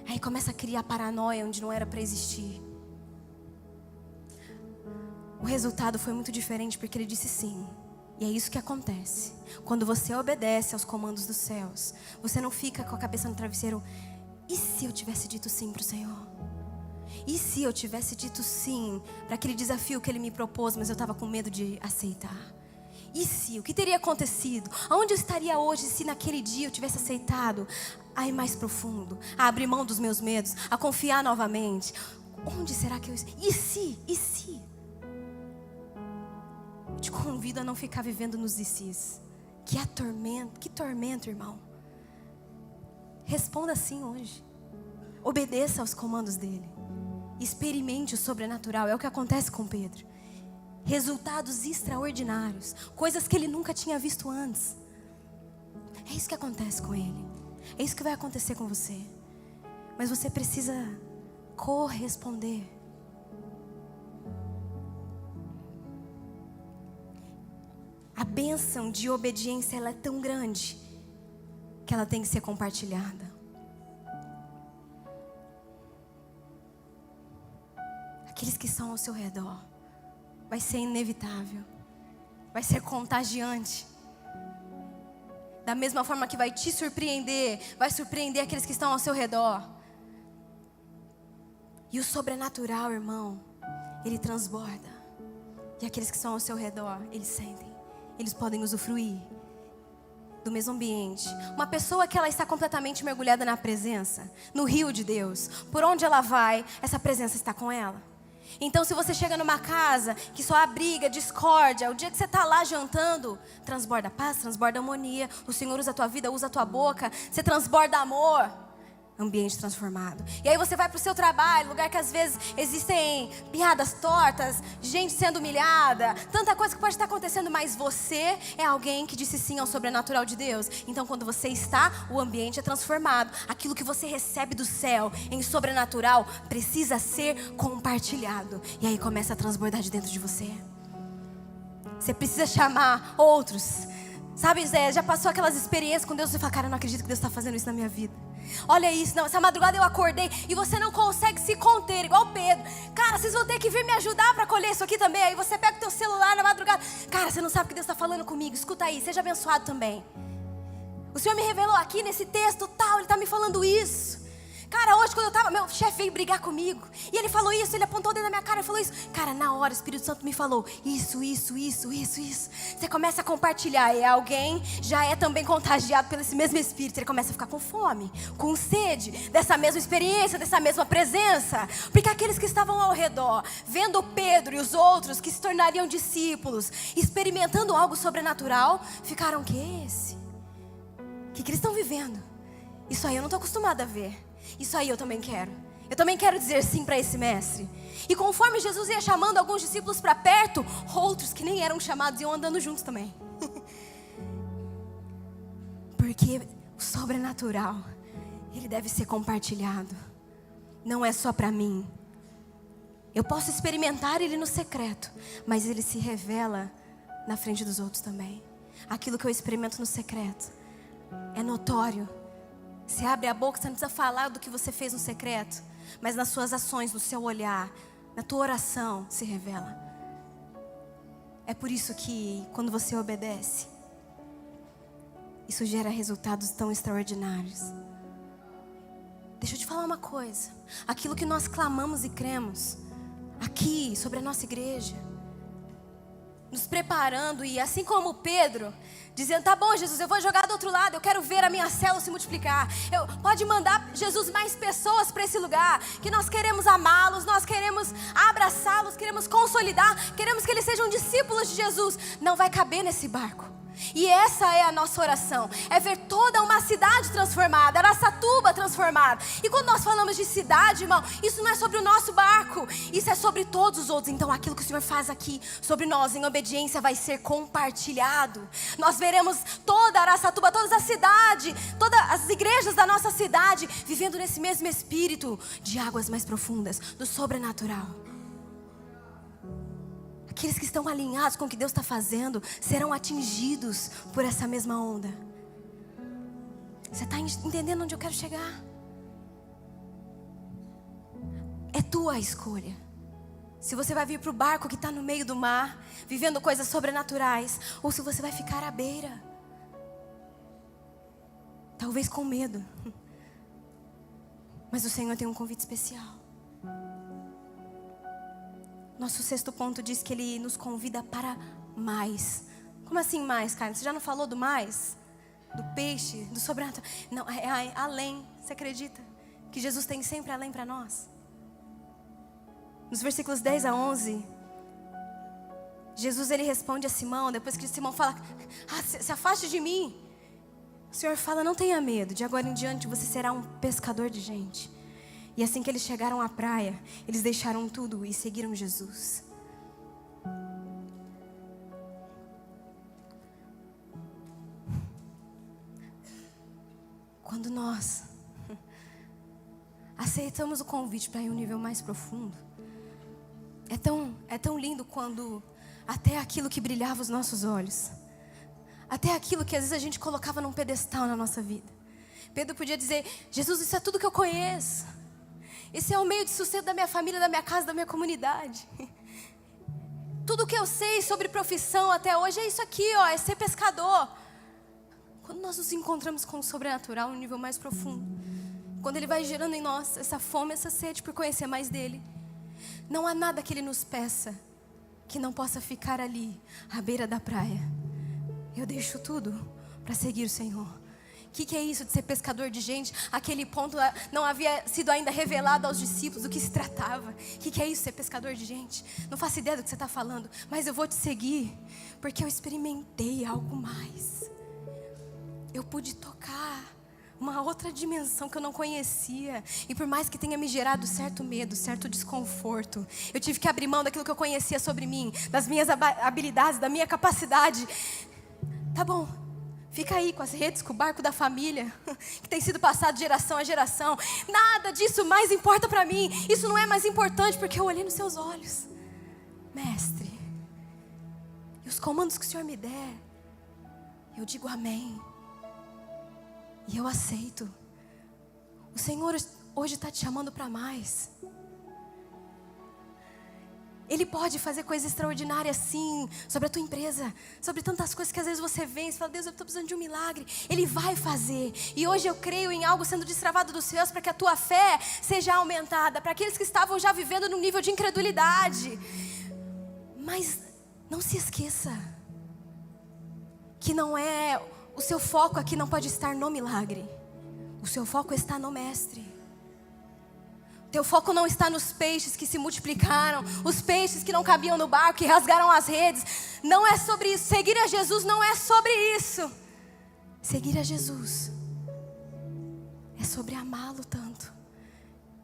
Aí começa a criar paranoia onde não era para existir. O resultado foi muito diferente porque ele disse sim. E é isso que acontece. Quando você obedece aos comandos dos céus, você não fica com a cabeça no travesseiro. E se eu tivesse dito sim para o Senhor? E se eu tivesse dito sim para aquele desafio que Ele me propôs, mas eu estava com medo de aceitar? E se? O que teria acontecido? Aonde eu estaria hoje se naquele dia eu tivesse aceitado a ir mais profundo, a abrir mão dos meus medos, a confiar novamente? Onde será que eu... E se? E se? Eu te convido a não ficar vivendo nos e se's. Que tormento, irmão. Responda sim hoje. Obedeça aos comandos dele. Experimente o sobrenatural. É o que acontece com Pedro. Resultados extraordinários. Coisas que ele nunca tinha visto antes. É isso que acontece com ele. É isso que vai acontecer com você. Mas você precisa corresponder. A bênção de obediência, ela é tão grande que ela tem que ser compartilhada. Aqueles que estão ao seu redor, vai ser inevitável, vai ser contagiante. Da mesma forma que vai te surpreender, vai surpreender aqueles que estão ao seu redor. E o sobrenatural, irmão, ele transborda. E aqueles que estão ao seu redor, eles sentem. Eles podem usufruir do mesmo ambiente. Uma pessoa que ela está completamente mergulhada na presença, no rio de Deus, por onde ela vai, essa presença está com ela. Então se você chega numa casa que só abriga discórdia, o dia que você está lá jantando, transborda paz, transborda harmonia, o Senhor usa a tua vida, usa a tua boca, você transborda amor. Ambiente transformado. E aí você vai para o seu trabalho, lugar que às vezes existem piadas tortas, gente sendo humilhada, tanta coisa que pode estar acontecendo, mas você é alguém que disse sim ao sobrenatural de Deus. Então quando você está, o ambiente é transformado. Aquilo que você recebe do céu em sobrenatural precisa ser compartilhado. E aí começa a transbordar de dentro de você. Você precisa chamar outros. Sabe, Zé, já passou aquelas experiências com Deus e você fala, cara, eu não acredito que Deus está fazendo isso na minha vida. Olha isso, não, essa madrugada eu acordei e você não consegue se conter, igual Pedro. Cara, vocês vão ter que vir me ajudar para colher isso aqui também. Aí você pega o teu celular na madrugada. Cara, você não sabe o que Deus está falando comigo. Escuta aí, seja abençoado também. O Senhor me revelou aqui nesse texto tal, Ele está me falando isso. Cara, hoje quando eu estava, meu chefe veio brigar comigo. E ele falou isso, ele apontou o dedo na minha cara e falou isso. Cara, na hora o Espírito Santo me falou isso. Você começa a compartilhar e alguém já é também contagiado pelo esse mesmo Espírito. Ele começa a ficar com fome, com sede dessa mesma experiência, dessa mesma presença. Porque aqueles que estavam ao redor, vendo Pedro e os outros que se tornariam discípulos, experimentando algo sobrenatural, ficaram, que é esse? O que eles estão vivendo? Isso aí eu não estou acostumada a ver. Isso aí eu também quero. Eu também quero dizer sim para esse mestre. E conforme Jesus ia chamando alguns discípulos para perto, outros que nem eram chamados iam andando juntos também. Porque o sobrenatural, ele deve ser compartilhado. Não é só para mim. Eu posso experimentar ele no secreto, mas ele se revela na frente dos outros também. Aquilo que eu experimento no secreto é notório. Você abre a boca, você não precisa falar do que você fez no secreto, mas nas suas ações, no seu olhar, na tua oração, se revela. É por isso que quando você obedece, isso gera resultados tão extraordinários. Deixa eu te falar uma coisa. Aquilo que nós clamamos e cremos aqui sobre a nossa igreja, nos preparando, e assim como Pedro, dizendo, tá bom, Jesus, eu vou jogar do outro lado, eu quero ver a minha célula se multiplicar. Pode mandar, Jesus, mais pessoas para esse lugar, que nós queremos amá-los, nós queremos abraçá-los, queremos consolidar, queremos que eles sejam discípulos de Jesus. Não vai caber nesse barco. E essa é a nossa oração, é ver toda uma cidade transformada, Araçatuba transformada. E quando nós falamos de cidade, irmão, isso não é sobre o nosso barco, isso é sobre todos os outros. Então aquilo que o Senhor faz aqui sobre nós em obediência vai ser compartilhado. Nós veremos toda Araçatuba, toda a cidade, todas as igrejas da nossa cidade vivendo nesse mesmo espírito de águas mais profundas, do sobrenatural. Aqueles que estão alinhados com o que Deus está fazendo serão atingidos por essa mesma onda. Você está entendendo onde eu quero chegar? É tua a escolha. Se você vai vir para o barco que está no meio do mar, vivendo coisas sobrenaturais, ou se você vai ficar à beira, talvez com medo. Mas o Senhor tem um convite especial. Nosso 6º ponto diz que Ele nos convida para mais. Como assim mais, Carlos? Você já não falou do mais? Do peixe, do sobrenatural? Não, é além. Você acredita que Jesus tem sempre além para nós? Nos versículos 10 a 11, Jesus ele responde a Simão, depois que Simão fala, se afaste de mim. O Senhor fala, não tenha medo, de agora em diante você será um pescador de gente. E assim que eles chegaram à praia, eles deixaram tudo e seguiram Jesus. Quando nós aceitamos o convite para ir a um nível mais profundo, é tão lindo quando até aquilo que brilhava os nossos olhos, até aquilo que às vezes a gente colocava num pedestal na nossa vida. Pedro podia dizer, Jesus, isso é tudo que eu conheço. Esse é o meio de sustento da minha família, da minha casa, da minha comunidade. Tudo que eu sei sobre profissão até hoje é isso aqui, ó, é ser pescador. Quando nós nos encontramos com o sobrenatural, um nível mais profundo, quando Ele vai gerando em nós essa fome, essa sede por conhecer mais dEle, não há nada que Ele nos peça que não possa ficar ali, à beira da praia. Eu deixo tudo para seguir o Senhor. O que é isso de ser pescador de gente? Aquele ponto não havia sido ainda revelado aos discípulos do que se tratava. O que é isso, ser pescador de gente? Não faço ideia do que você está falando, mas eu vou te seguir, porque eu experimentei algo mais. Eu pude tocar uma outra dimensão que eu não conhecia. E por mais que tenha me gerado certo medo, certo desconforto, eu tive que abrir mão daquilo que eu conhecia sobre mim, das minhas habilidades, da minha capacidade. Tá bom. Fica aí com as redes, com o barco da família, que tem sido passado de geração a geração. Nada disso mais importa para mim. Isso não é mais importante porque eu olhei nos seus olhos. Mestre, e os comandos que o Senhor me der, eu digo amém. E eu aceito. O Senhor hoje está te chamando para mais. Ele pode fazer coisas extraordinárias sim, sobre a tua empresa, sobre tantas coisas que às vezes você vê e fala, Deus, eu estou precisando de um milagre. Ele vai fazer. E hoje eu creio em algo sendo destravado dos céus para que a tua fé seja aumentada. Para aqueles que estavam já vivendo num nível de incredulidade. Mas não se esqueça que não é, o seu foco aqui não pode estar no milagre. O seu foco está no Mestre. Teu foco não está nos peixes que se multiplicaram, os peixes que não cabiam no barco, que rasgaram as redes. Não é sobre isso. Seguir a Jesus não é sobre isso. Seguir a Jesus é sobre amá-lo tanto,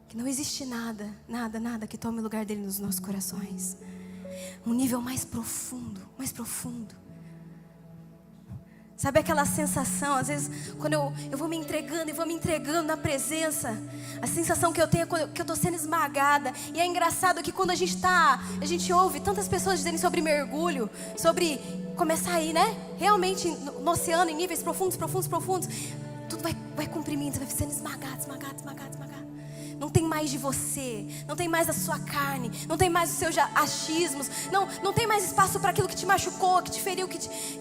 que não existe nada que tome o lugar dele nos nossos corações. Um nível mais profundo, mais profundo. Sabe aquela sensação, às vezes, quando eu vou me entregando na presença, a sensação que eu tenho é quando que eu estou sendo esmagada. E é engraçado que quando a gente ouve tantas pessoas dizerem sobre mergulho, sobre começar a ir, né? Realmente no oceano, em níveis profundos, tudo vai comprimindo, você vai sendo esmagado. Não tem mais de você, não tem mais da sua carne, não tem mais os seus achismos, não tem mais espaço para aquilo que te machucou, que te feriu,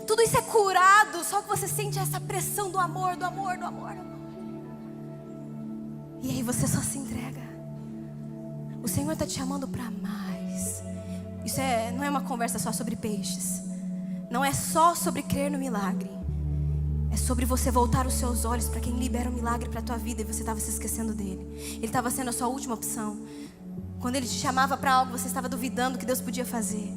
tudo isso é curado, só que você sente essa pressão do amor. E aí você só se entrega. O Senhor está te chamando para mais. Isso não é uma conversa só sobre peixes, não é só sobre crer no milagre. sobre você voltar os seus olhos para quem libera o milagre para a tua vida e você estava se esquecendo dele. Ele estava sendo a sua última opção. Quando ele te chamava para algo, você estava duvidando que Deus podia fazer.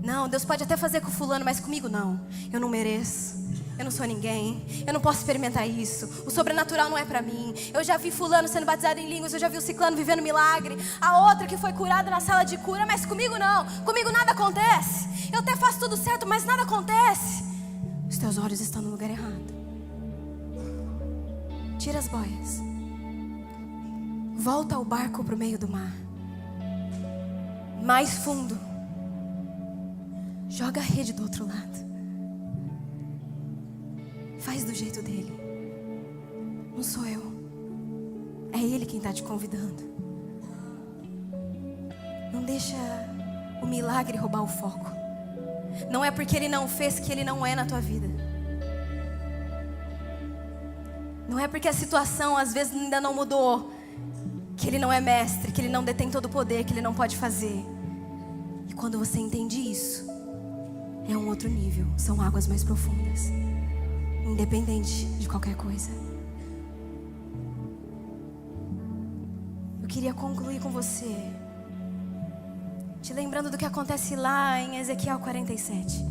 Não, Deus pode até fazer com fulano, mas comigo não. Eu não mereço. Eu não sou ninguém. Eu não posso experimentar isso. O sobrenatural não é para mim. Eu já vi fulano sendo batizado em línguas. Eu já vi o ciclano vivendo milagre. A outra que foi curada na sala de cura, mas comigo não. Comigo nada acontece. Eu até faço tudo certo, mas nada acontece. Os teus olhos estão no lugar errado. Tira as boias. Volta o barco para o meio do mar. Mais fundo. Joga a rede do outro lado. Faz do jeito dele. Não sou eu. É ele quem está te convidando. Não deixa o milagre roubar o foco. Não é porque ele não fez que ele não é na tua vida. Não é porque a situação às vezes ainda não mudou que ele não é mestre, que ele não detém todo o poder, que ele não pode fazer. E quando você entende isso, é um outro nível. São águas mais profundas. Independente de qualquer coisa. Eu queria concluir com você, te lembrando do que acontece lá em Ezequiel 47.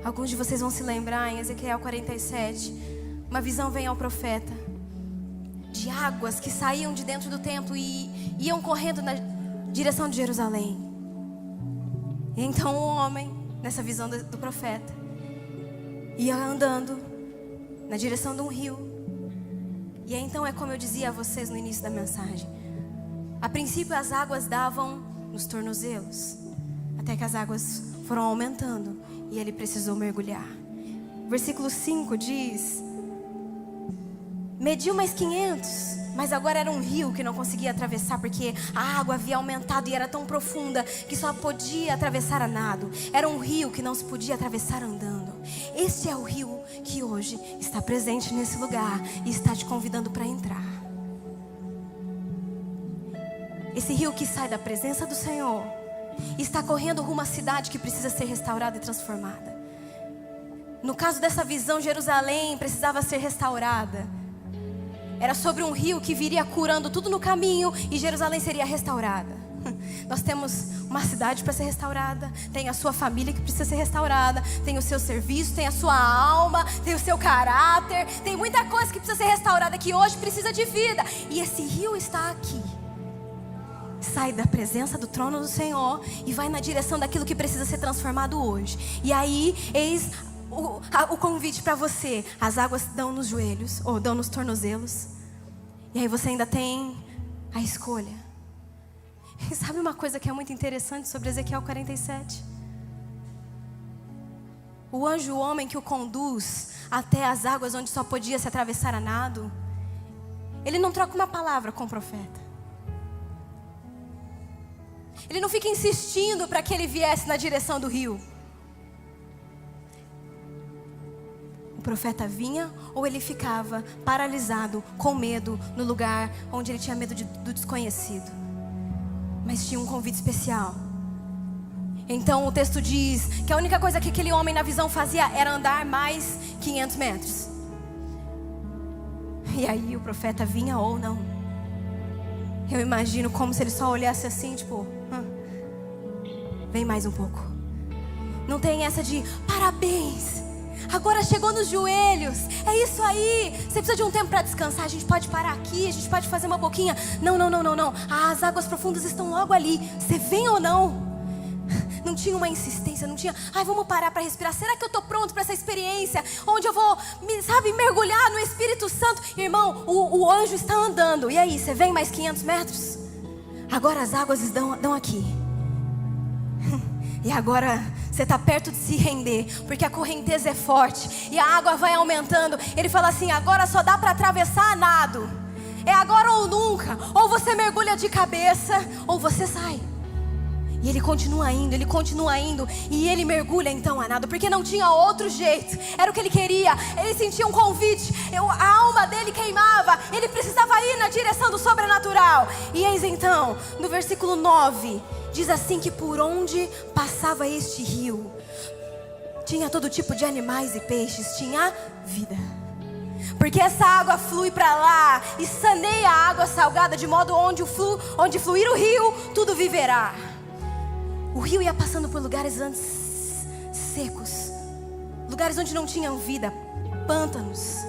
Alguns de vocês vão se lembrar, em Ezequiel 47, uma visão vem ao profeta de águas que saíam de dentro do templo e iam correndo na direção de Jerusalém. E então um homem, nessa visão do profeta, ia andando na direção de um rio. E aí, então é como eu dizia a vocês no início da mensagem. A princípio as águas davam nos tornozelos, até que as águas foram aumentando e ele precisou mergulhar. Versículo 5 diz: mediu mais 500, mas agora era um rio que não conseguia atravessar, porque a água havia aumentado e era tão profunda que só podia atravessar a nado. Era um rio que não se podia atravessar andando. Este é o rio que hoje está presente nesse lugar e está te convidando para entrar. Esse rio que sai da presença do Senhor está correndo rumo à cidade que precisa ser restaurada e transformada. No caso dessa visão, Jerusalém precisava ser restaurada. Era sobre um rio que viria curando tudo no caminho e Jerusalém seria restaurada. Nós temos uma cidade para ser restaurada, tem a sua família que precisa ser restaurada, tem o seu serviço, tem a sua alma, tem o seu caráter, tem muita coisa que precisa ser restaurada, que hoje precisa de vida. E esse rio está aqui. Sai da presença do trono do Senhor e vai na direção daquilo que precisa ser transformado hoje. E aí, eis o convite para você. As águas dão nos joelhos, ou dão nos tornozelos. E aí você ainda tem a escolha. E sabe uma coisa que é muito interessante sobre Ezequiel 47? O anjo, o homem que o conduz até as águas onde só podia se atravessar a nado, ele não troca uma palavra com o profeta. Ele não fica insistindo para que ele viesse na direção do rio. O profeta vinha ou ele ficava paralisado, com medo, no lugar onde ele tinha medo do desconhecido. Mas tinha um convite especial. Então o texto diz que a única coisa que aquele homem na visão fazia era andar mais 500 metros. E aí o profeta vinha ou não. Eu imagino como se ele só olhasse assim, tipo, vem mais um pouco. Não tem essa de parabéns, agora chegou nos joelhos, é isso aí. Você precisa de um tempo para descansar, a gente pode parar aqui, a gente pode fazer uma boquinha. Não. As águas profundas estão logo ali. Você vem ou não? Não tinha uma insistência, não tinha, vamos parar para respirar. Será que eu estou pronto para essa experiência? Onde eu vou, mergulhar no Espírito Santo? Irmão, o anjo está andando. E aí, você vem mais 500 metros? Agora as águas dão aqui. E agora você está perto de se render, porque a correnteza é forte e a água vai aumentando. Ele fala assim: agora só dá para atravessar a nado. É agora ou nunca. Ou você mergulha de cabeça, ou você sai. E ele continua indo, e ele mergulha então a nado, porque não tinha outro jeito, era o que ele queria. Ele sentia um convite, a alma dele queimava, ele precisava ir na direção do sobrenatural. E eis então, no versículo 9, diz assim: que por onde passava este rio, tinha todo tipo de animais e peixes, tinha vida. Porque essa água flui para lá e saneia a água salgada, de modo onde fluir o rio, tudo viverá. O rio ia passando por lugares antes secos, lugares onde não tinham vida, pântanos.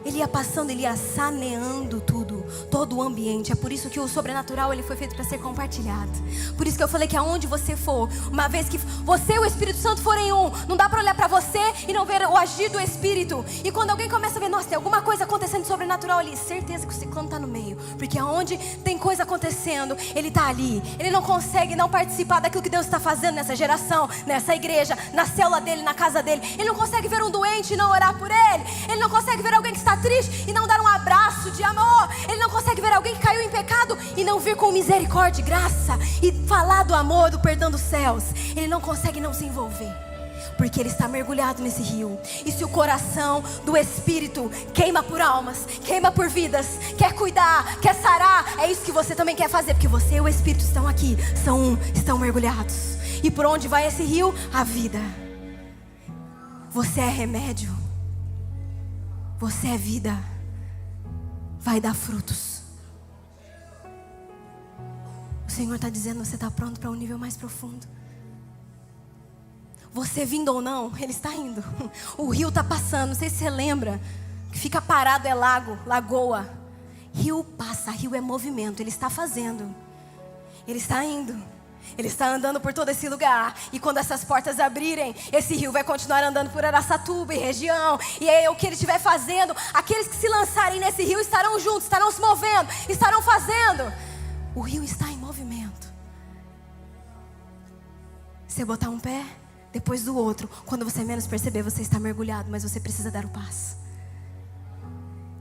Ele ia passando, ele ia saneando tudo, todo o ambiente. É por isso que o sobrenatural ele foi feito para ser compartilhado. Por isso que eu falei que aonde você for, uma vez que você e o Espírito Santo forem um, não dá para olhar para você e não ver o agir do Espírito. E quando alguém começa a ver, nossa, tem alguma coisa acontecendo de sobrenatural ali, certeza que o ciclone está no meio. Porque aonde tem coisa acontecendo, ele está ali. Ele não consegue não participar daquilo que Deus está fazendo nessa geração, nessa igreja, na célula dele, na casa dele. Ele não consegue ver um doente e não orar por ele. Ele não consegue ver alguém que está triste e não dar um abraço de amor. Ele não consegue ver alguém que caiu em pecado e não vir com misericórdia e graça e falar do amor, do perdão dos céus. Ele não consegue não se envolver, porque ele está mergulhado nesse rio. E se o coração do Espírito queima por almas, queima por vidas, quer cuidar, quer sarar, é isso que você também quer fazer, porque você e o Espírito estão aqui, são um, estão mergulhados. E por onde vai esse rio? A vida. Você é remédio, você é vida, vai dar frutos. O Senhor está dizendo, você está pronto para um nível mais profundo. Você vindo ou não, Ele está indo. O rio está passando, não sei se você lembra, que fica parado é lago, lagoa. Rio passa, rio é movimento, Ele está fazendo. Ele está indo. Ele está andando por todo esse lugar. E quando essas portas abrirem, esse rio vai continuar andando por Araçatuba e região. E aí o que ele estiver fazendo, aqueles que se lançarem nesse rio estarão juntos, estarão se movendo, estarão fazendo. O rio está em movimento. Você botar um pé depois do outro, quando você menos perceber, você está mergulhado, mas você precisa dar o passo.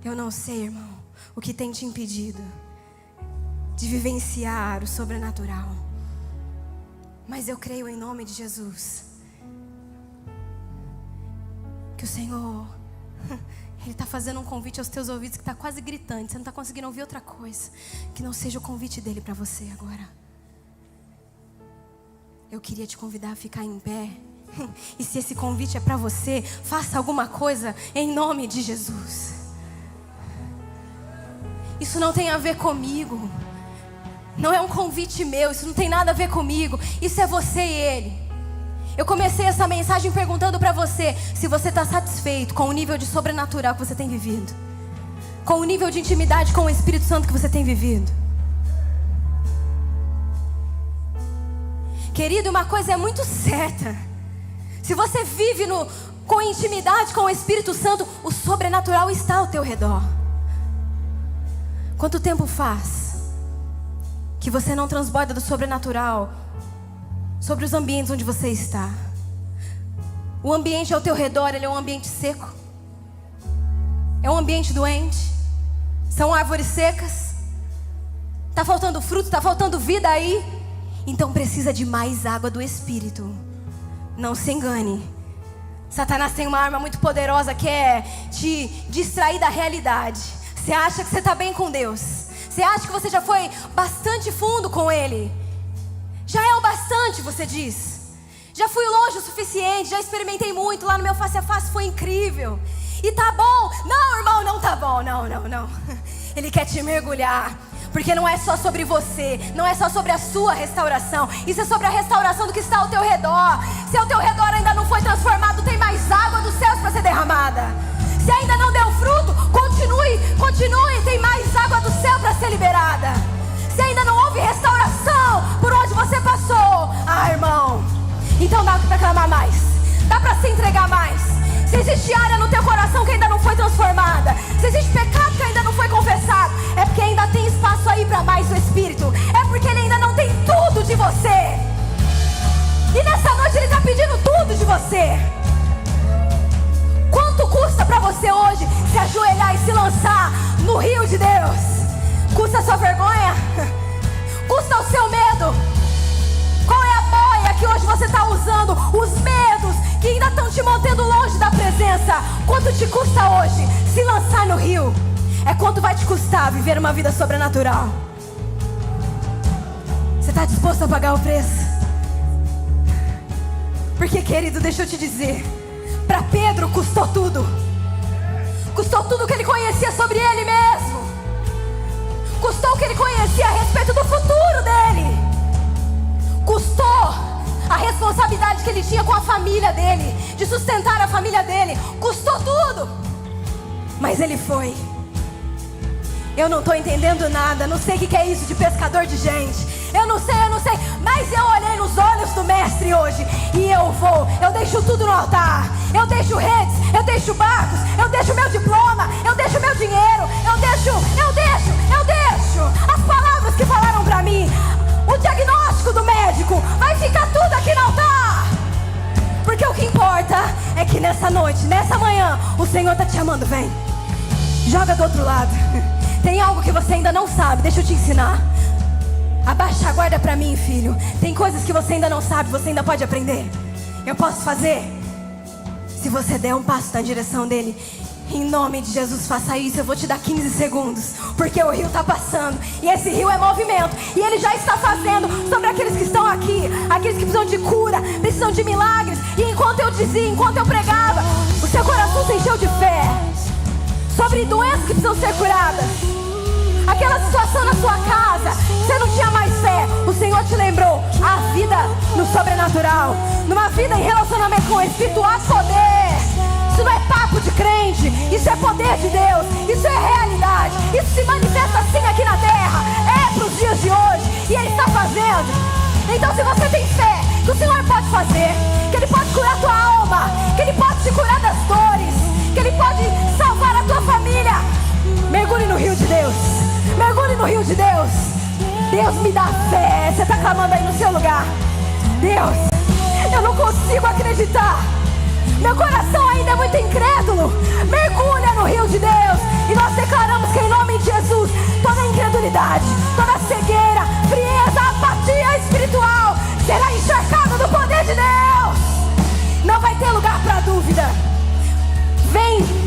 Eu não sei, irmão, o que tem te impedido de vivenciar o sobrenatural, mas eu creio em nome de Jesus que o Senhor, Ele está fazendo um convite aos teus ouvidos que está quase gritante. Você não está conseguindo ouvir outra coisa que não seja o convite dEle para você agora. Eu queria te convidar a ficar em pé. E se esse convite é para você, faça alguma coisa em nome de Jesus. Isso não tem a ver comigo. Não é um convite meu, isso não tem nada a ver comigo. Isso é você e Ele. Eu comecei essa mensagem perguntando para você se você está satisfeito com o nível de sobrenatural que você tem vivido, com o nível de intimidade com o Espírito Santo que você tem vivido. Querido, uma coisa é muito certa: se você vive com intimidade com o Espírito Santo, o sobrenatural está ao teu redor. Quanto tempo faz que você não transborda do sobrenatural sobre os ambientes onde você está? O ambiente ao teu redor, ele é um ambiente seco, é um ambiente doente, são árvores secas, está faltando fruto, está faltando vida aí. Então precisa de mais água do Espírito. Não se engane, Satanás tem uma arma muito poderosa que é te distrair da realidade. Você acha que você está bem com Deus, você acha que você já foi bastante fundo com Ele. Já é o bastante, você diz. Já fui longe o suficiente, já experimentei muito. Lá no meu face a face foi incrível. E tá bom? Não, irmão, não tá bom. Não. Ele quer te mergulhar. Porque não é só sobre você, não é só sobre a sua restauração. Isso é sobre a restauração do que está ao teu redor. Se ao teu redor ainda não foi transformado, tem mais água dos céus para ser derramada. Se ainda não deu fruto, continue, tem mais água do céu para ser liberada. Se ainda não houve restauração por onde você passou, irmão, então dá para clamar mais, dá para se entregar mais. Se existe área no teu coração que ainda não foi transformada, se existe pecado que ainda não foi confessado, é porque ainda tem espaço aí para mais do Espírito. É porque Ele ainda não tem tudo de você. E nessa noite Ele está pedindo tudo de você. Quanto custa para você hoje se ajoelhar e se lançar no rio de Deus? Custa a sua vergonha? Custa o seu medo? Qual é a boia que hoje você está usando? Os medos que ainda estão te mantendo longe da presença. Quanto te custa hoje se lançar no rio? É quanto vai te custar viver uma vida sobrenatural. Você está disposto a pagar o preço? Porque, querido, deixa eu te dizer, para Pedro custou tudo. Custou tudo que ele conhecia sobre ele mesmo. Custou o que ele conhecia a respeito do futuro dele. Custou a responsabilidade que ele tinha com a família dele, de sustentar a família dele. Custou tudo. Mas ele foi. Eu não estou entendendo nada. Não sei o que é isso de pescador de gente. Eu não sei. Mas eu olhei nos olhos do mestre hoje. E eu deixo tudo no altar. Eu deixo redes, eu deixo barcos, eu deixo meu diploma, eu deixo meu dinheiro, eu deixo as palavras que falaram pra mim, o diagnóstico do médico, vai ficar tudo aqui no altar. Porque o que importa é que nessa noite, nessa manhã, o Senhor está te chamando, vem. Joga do outro lado. Tem algo que você ainda não sabe, deixa eu te ensinar. Abaixa a guarda pra mim, filho. Tem coisas que você ainda não sabe, você ainda pode aprender. Eu posso fazer. Se você der um passo na direção dele, em nome de Jesus, faça isso. Eu vou te dar 15 segundos, porque o rio está passando, e esse rio é movimento, e ele já está fazendo sobre aqueles que estão aqui, aqueles que precisam de cura, precisam de milagres. E enquanto eu dizia, enquanto eu pregava, o seu coração se encheu de fé sobre doenças que precisam ser curadas. Aquela situação na sua casa, você não tinha mais fé, o Senhor te lembrou a vida no sobrenatural, numa vida em relacionamento com o Espírito, há poder. Isso não é papo de crente, isso é poder de Deus, isso é realidade, isso se manifesta assim aqui na terra, é para os dias de hoje, e Ele está fazendo. Então, se você tem fé que o Senhor pode fazer, que Ele pode curar a tua alma, que Ele pode te curar das dores, que Ele pode salvar a tua família, mergulhe no rio de Deus. Mergulhe no rio de Deus. Deus, me dá fé. Você está clamando aí no seu lugar. Deus, eu não consigo acreditar. Meu coração ainda é muito incrédulo. Mergulha no rio de Deus. E nós declaramos que em nome de Jesus, toda incredulidade, toda cegueira, frieza, apatia espiritual será encharcada do poder de Deus. Não vai ter lugar para dúvida. Vem.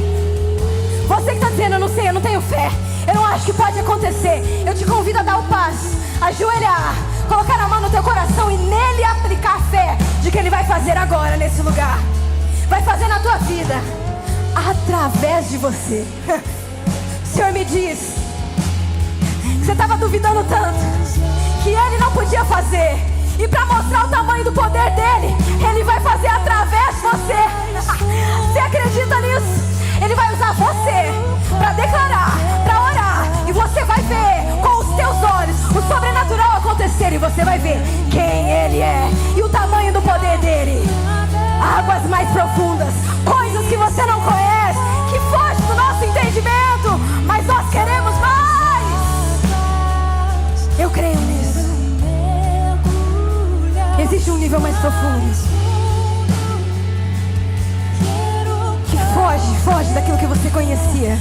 Você que está dizendo, eu não sei, eu não tenho fé, eu não acho que pode acontecer, eu te convido a dar o passo, ajoelhar, colocar a mão no teu coração e nele aplicar a fé de que Ele vai fazer agora nesse lugar. Vai fazer na tua vida, através de você. O Senhor me diz que você estava duvidando tanto que Ele não podia fazer, e para mostrar o tamanho do poder dele, Ele vai fazer através de você. Você acredita nisso? Ele vai usar você para declarar, para orar, e você vai ver com os teus olhos o sobrenatural acontecer, e você vai ver quem Ele é e o tamanho do poder dele. Águas mais profundas, coisas que você não conhece, que fogem do nosso entendimento, mas nós queremos mais. Eu creio nisso. Existe um nível mais profundo que foge daquilo que você conhecia.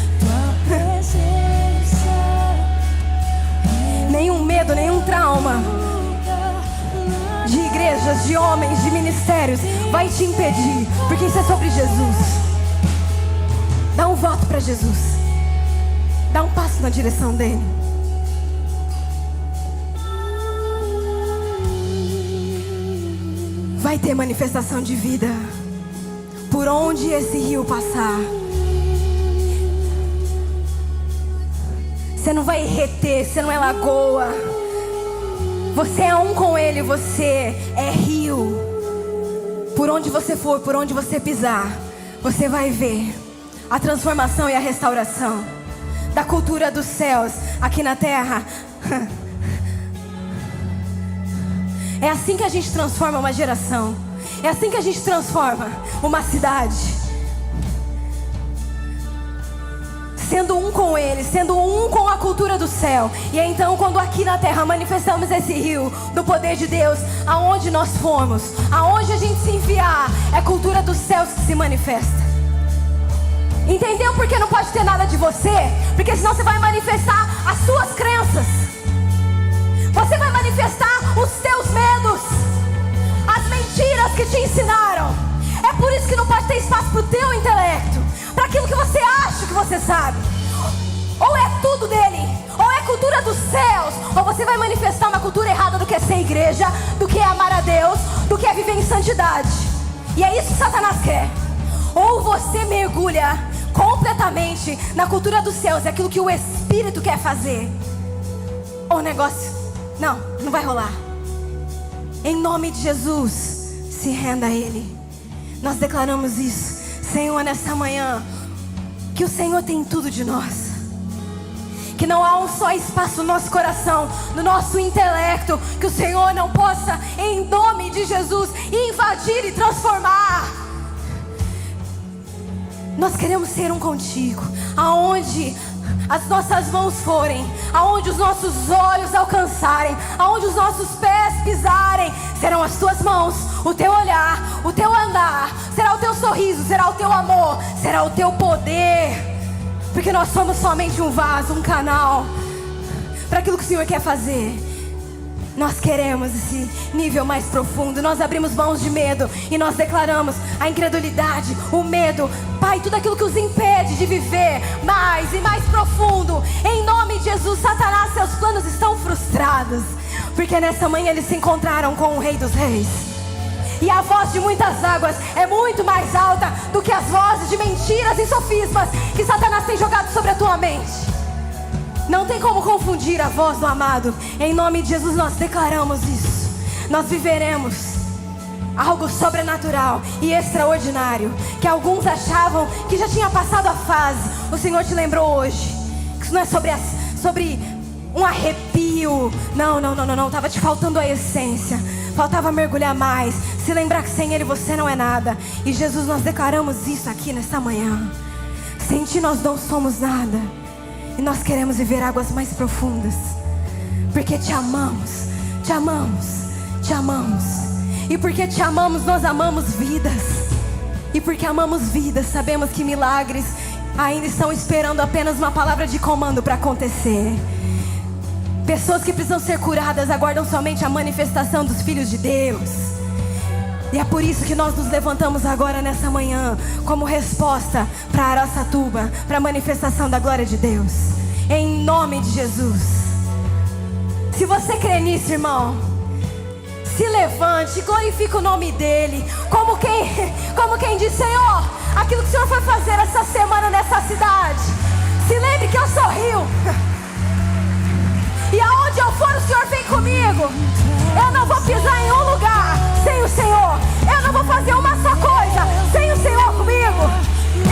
Nenhum medo, nenhum trauma de igrejas, de homens, de ministérios vai te impedir, porque isso é sobre Jesus. Dá um voto para Jesus. Dá um passo na direção dele. Vai ter manifestação de vida por onde esse rio passar. Você não vai reter, você não é lagoa. Você é um com Ele, você é rio. Por onde você for, por onde você pisar, você vai ver a transformação e a restauração da cultura dos céus aqui na terra. É assim que a gente transforma uma geração. É assim que a gente transforma uma cidade. Sendo um com Ele, sendo um com a cultura do céu. E é então quando aqui na terra manifestamos esse rio do poder de Deus, aonde nós formos, aonde a gente se enviar, é a cultura dos céus que se manifesta. Entendeu por que não pode ter nada de você? Porque senão você vai manifestar as suas crenças. Você vai manifestar os teus medos, as mentiras que te ensinaram. É por isso que não pode ter espaço para o teu intelecto, para aquilo que você acha que você sabe. Ou é tudo dele, ou é cultura dos céus, ou você vai manifestar uma cultura errada do que é ser igreja, do que é amar a Deus, do que é viver em santidade. E é isso que Satanás quer. Ou você mergulha completamente na cultura dos céus, é aquilo que o Espírito quer fazer, ou o negócio, não vai rolar. Em nome de Jesus, se renda a Ele. Nós declaramos isso, Senhor, nessa manhã, que o Senhor tem tudo de nós, que não há um só espaço no nosso coração, no nosso intelecto, que o Senhor não possa, em nome de Jesus, invadir e transformar. Nós queremos ser um contigo, aonde as nossas mãos forem, aonde os nossos olhos alcançarem, aonde os nossos pés pisarem, serão as tuas mãos, o teu olhar, o teu andar, será o teu sorriso, será o teu amor, será o teu poder, porque nós somos somente um vaso, um canal para aquilo que o Senhor quer fazer. Nós queremos esse nível mais profundo. Nós abrimos mãos de medo e nós declaramos a incredulidade, o medo, Pai, tudo aquilo que os impede de viver mais e mais profundo. Em nome de Jesus, Satanás, seus planos estão frustrados, porque nessa manhã eles se encontraram com o Rei dos Reis. E a voz de muitas águas é muito mais alta do que as vozes de mentiras e sofismas que Satanás tem jogado sobre a tua mente. Não tem como confundir a voz do amado. Em nome de Jesus nós declaramos isso. Nós viveremos algo sobrenatural e extraordinário, que alguns achavam que já tinha passado a fase. O Senhor te lembrou hoje que isso não é sobre um arrepio. Não, estava te faltando a essência. Faltava mergulhar mais, se lembrar que sem Ele você não é nada. E Jesus, nós declaramos isso aqui nessa manhã. Sem Ti nós não somos nada. E nós queremos viver águas mais profundas, porque Te amamos, Te amamos, Te amamos. E porque Te amamos, nós amamos vidas. E porque amamos vidas, sabemos que milagres ainda estão esperando apenas uma palavra de comando para acontecer. Pessoas que precisam ser curadas aguardam somente a manifestação dos filhos de Deus. E é por isso que nós nos levantamos agora nessa manhã, como resposta para Araçatuba, para a manifestação da glória de Deus, em nome de Jesus. Se você crê nisso, irmão, se levante, glorifique o nome dEle, como quem diz: Senhor, aquilo que o Senhor foi fazer essa semana nessa cidade, se lembre que eu sou rio, e aonde eu for o Senhor vem comigo. Eu não vou pisar em um lugar sem o Senhor. Eu não vou fazer uma só coisa sem o Senhor comigo.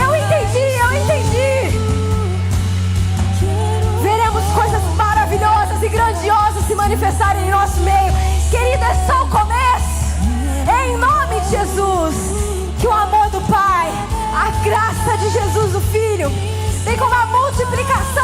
Eu entendi. Veremos coisas maravilhosas e grandiosas se manifestarem em nosso meio. Querido, é só o começo. Em nome de Jesus, que o amor do Pai, a graça de Jesus o Filho, vem com uma multiplicação